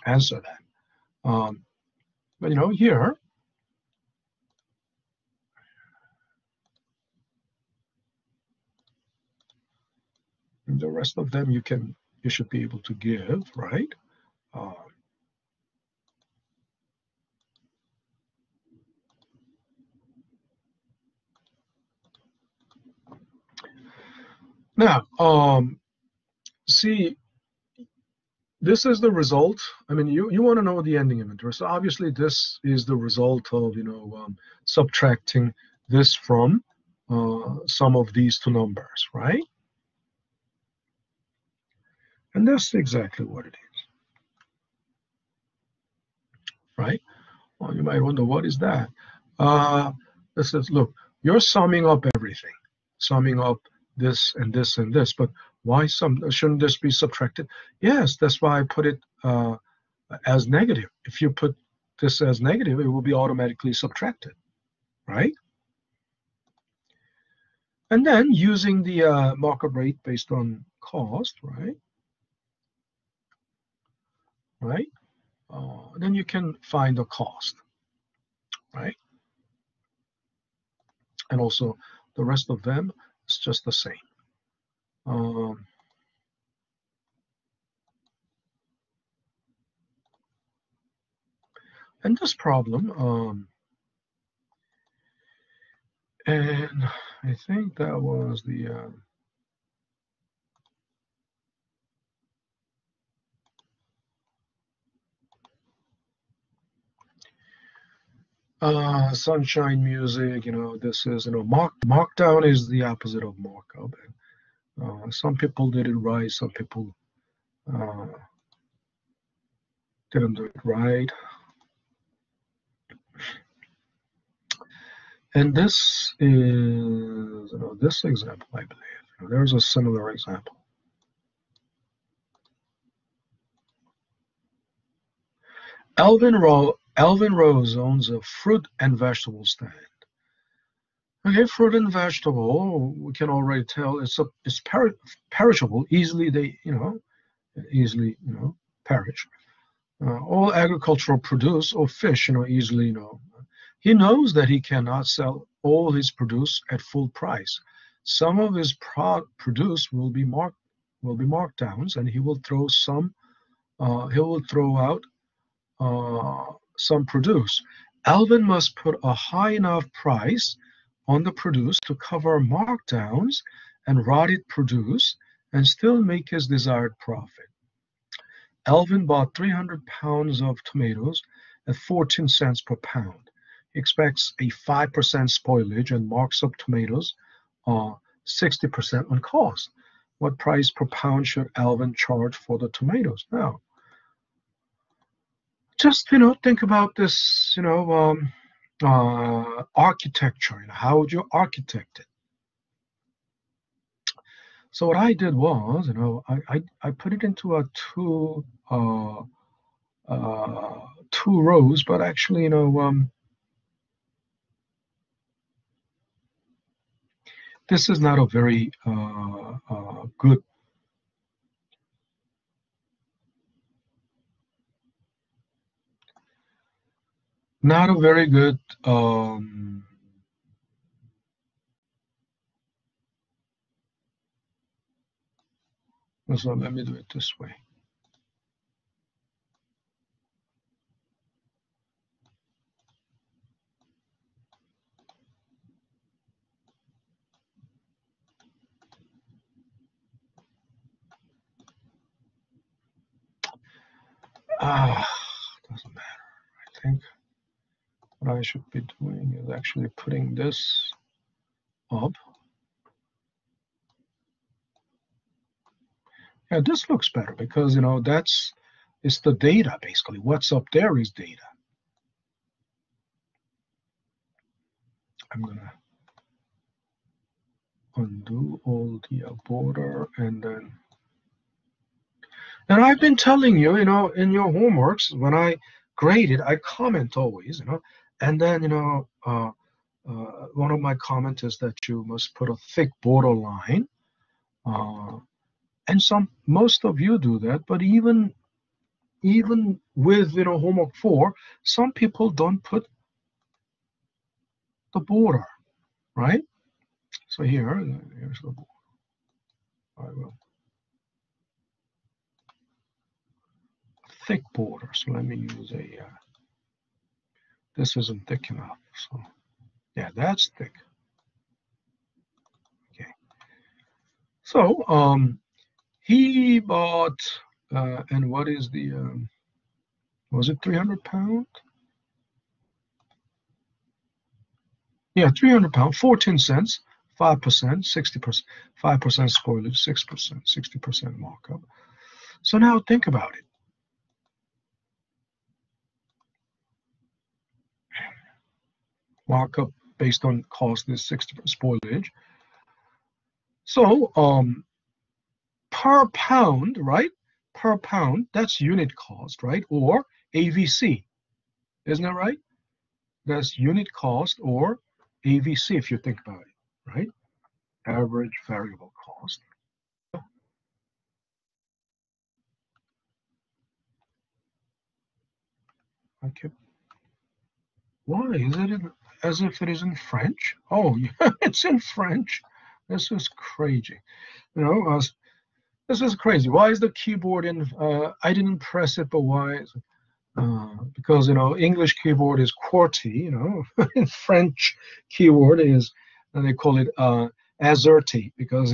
A: answer that. But, here, the rest of them you should be able to give, right? Now, see, this is the result. I mean, you want to know the ending inventory. So obviously, this is the result of subtracting this from some of these two numbers, right? And that's exactly what it is, right? Well, you might wonder, what is that? This is, look, you're summing up everything, summing up this and this and this, but why shouldn't this be subtracted? Yes, that's why I put it as negative. If you put this as negative, it will be automatically subtracted, right? And then using the markup rate based on cost, right? Right? then you can find the cost, right? And also the rest of them is just the same. And this problem, and I think that was the sunshine music. This is, markdown is the opposite of markup. Some people did it right, some people didn't do it right. And this is, this example, I believe. There's a similar example. Alvin Rose owns a fruit and vegetable stand. Okay, fruit and vegetable, we can already tell it's perishable. Easily perish. All agricultural produce or fish, easily, He knows that he cannot sell all his produce at full price. Some of his produce will be markdowns, and he will throw out some produce. Alvin must put a high enough price on the produce to cover markdowns and rotted produce and still make his desired profit. Alvin bought 300 pounds of tomatoes at 14 cents per pound. He expects a 5% spoilage and marks up tomatoes 60% on cost. What price per pound should Alvin charge for the tomatoes? Now, just think about this, architecture. How would you architect it? So what I did was, I put it into a two rows, but actually, this is not a very good. Not a very good. So let me do it this way. Doesn't matter. I think what I should be doing is actually putting this up. Yeah, this looks better because it's the data basically. What's up there is data. I'm gonna undo all the border and then. And I've been telling you, in your homeworks when I grade it, I comment always, and then one of my comments is that you must put a thick border line. And most of you do that, but even with homework 4, some people don't put the border, right? So here's the border. I will thick border. So let me use this isn't thick enough. So yeah, that's thick. Okay. So he bought and what is the was it 300 pound? Yeah, 300 pound, 14 cents, 5%, 60%, 5% spoilage, 6%, 60% markup. So now think about it. Markup based on cost is 60% spoilage. So per pound, right? Per pound, that's unit cost, right? Or AVC, isn't that right? That's unit cost or AVC if you think about it, right? Average variable cost. Okay. Why is it as if it is in French? Oh, yeah, it's in French. This is crazy. You know, this is crazy. Why is the keyboard in? I didn't press it, but why? Because English keyboard is QWERTY. In French keyboard is, and they call it AZERTY because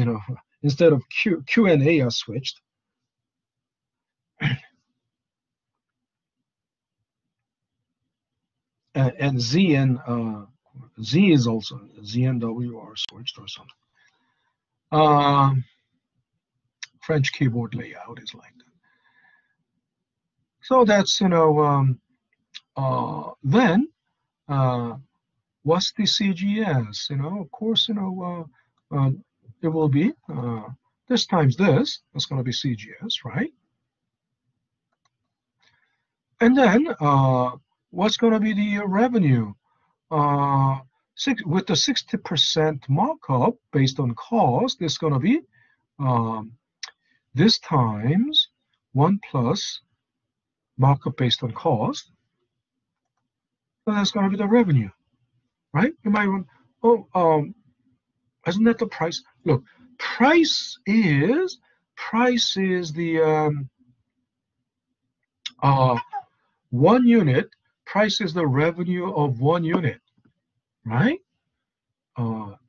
A: instead of Q and A are switched. And Z and Z is also Z and W are switched or something. French keyboard layout is like that. So that's then what's the CGS? Of course it will be this times this. That's going to be CGS, right? And then what's going to be the revenue? With the 60% markup based on cost, it's going to be this times 1 plus markup based on cost. So that's going to be the revenue, right? You might want, isn't that the price? Look, price is the 1 unit. Price is the revenue of 1 unit, right?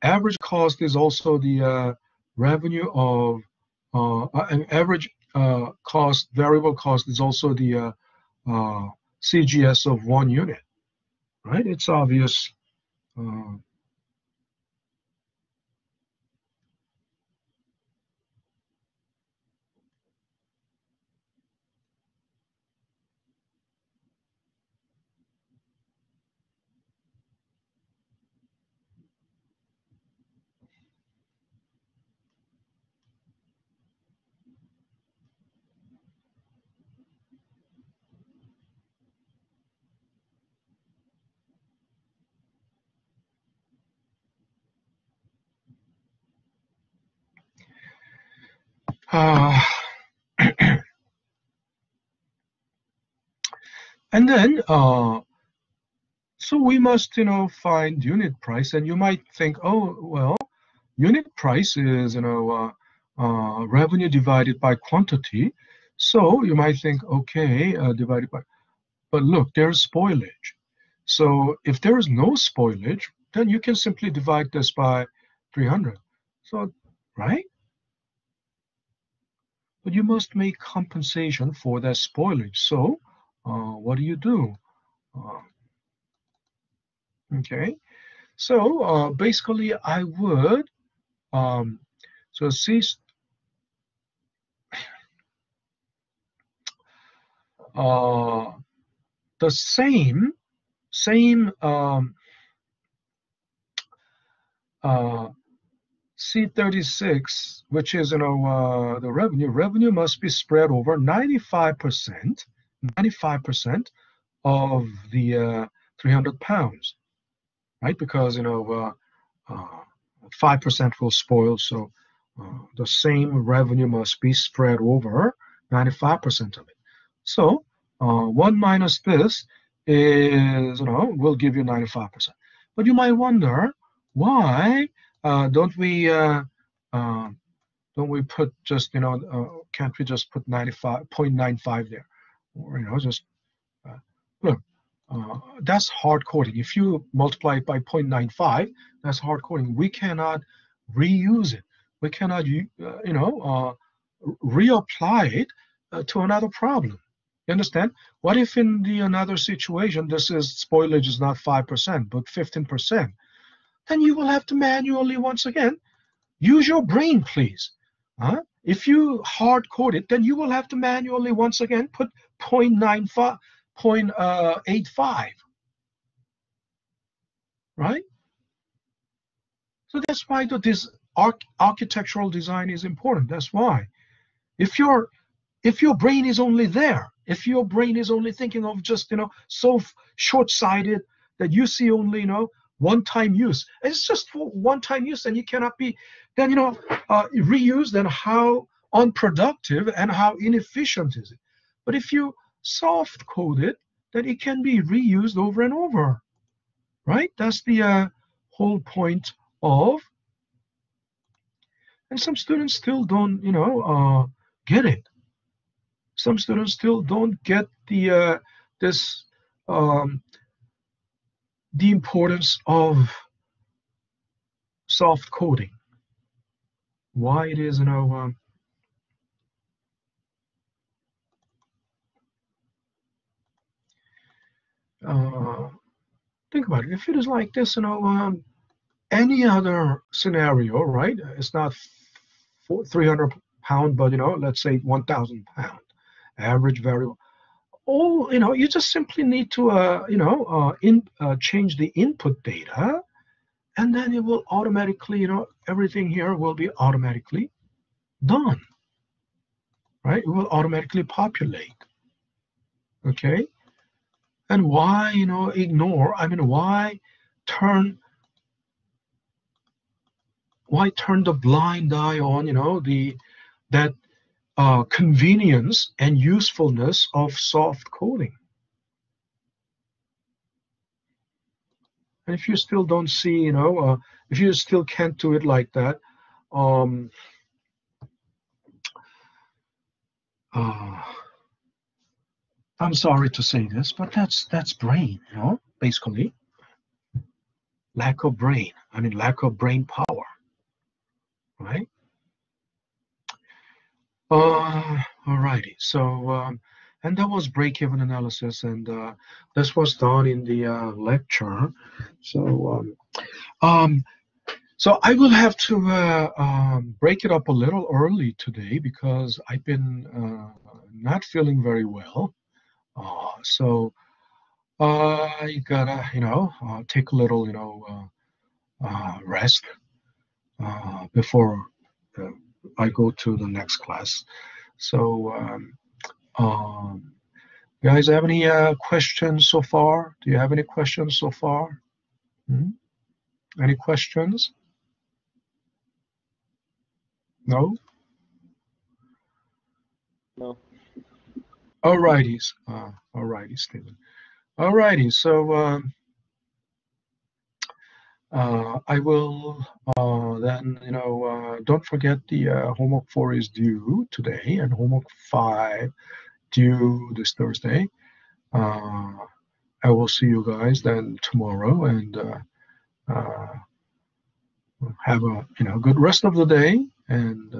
A: Average cost is also the revenue of an average cost. Variable cost is also the CGS of 1 unit, right? It's obvious. And then, so we must, find unit price. And you might think, oh, well, unit price is, revenue divided by quantity. So you might think, okay, divided by, but look, there's spoilage. So if there is no spoilage, then you can simply divide this by 300. So, right? But you must make compensation for that spoilage. So what do? Okay, so basically I would, so see, the same C36, which is the revenue must be spread over 95% of the 300 pounds, right? Because 5% will spoil, so the same revenue must be spread over 95% of it. So 1 minus this is, will give you 95%. But you might wonder, why don't we put just, can't we just put 95.95 there? Or, just, look, that's hard coding. If you multiply it by 0.95, that's hard coding. We cannot reuse it. We cannot, reapply it to another problem. You understand? What if in the another situation, this is spoilage is not 5%, but 15%? Then you will have to manually, once again, use your brain, please. If you hard code it, then you will have to manually, once again, put 0.95, 0.85, right? So that's why this architectural design is important. That's why. If your brain is only there, if your brain is only thinking of just, so short-sighted that you see only, one-time use, it's just for one-time use, and you cannot be, then, reuse, then how unproductive and how inefficient is it? But if you soft code it, that it can be reused over and over, right? That's the whole point of. And some students still don't, get it. Some students still don't get the this the importance of soft coding. Why it is, think about it. If it is like this, any other scenario, right? It's not 300 pound, but let's say 1,000 pound average variable. All you just simply need to change the input data, and then it will automatically, everything here will be automatically done, right? It will automatically populate. Okay. And why, ignore? I mean, why turn the blind eye on, that convenience and usefulness of soft coding? And if you still don't see, if you still can't do it like that, I'm sorry to say this, but that's brain, basically. Lack of brain. I mean, lack of brain power, right? Alrighty. So, and that was break-even analysis, and this was done in the lecture. So, so I will have to break it up a little early today because I've been not feeling very well. So I gotta, take a little, rest before I go to the next class. So, you guys have any questions so far? Do you have any questions so far? Any questions? No?
C: No.
A: Alrighty, alrighty, Stephen. Alrighty, so I will then, don't forget the homework 4 is due today and homework 5 due this Thursday. I will see you guys then tomorrow, and have a good rest of the day, and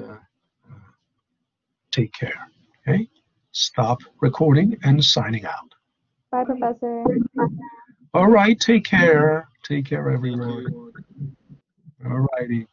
A: take care. Okay, stop recording and signing out.
D: Bye, Professor.
A: All right, take care. Take care, everyone. All righty.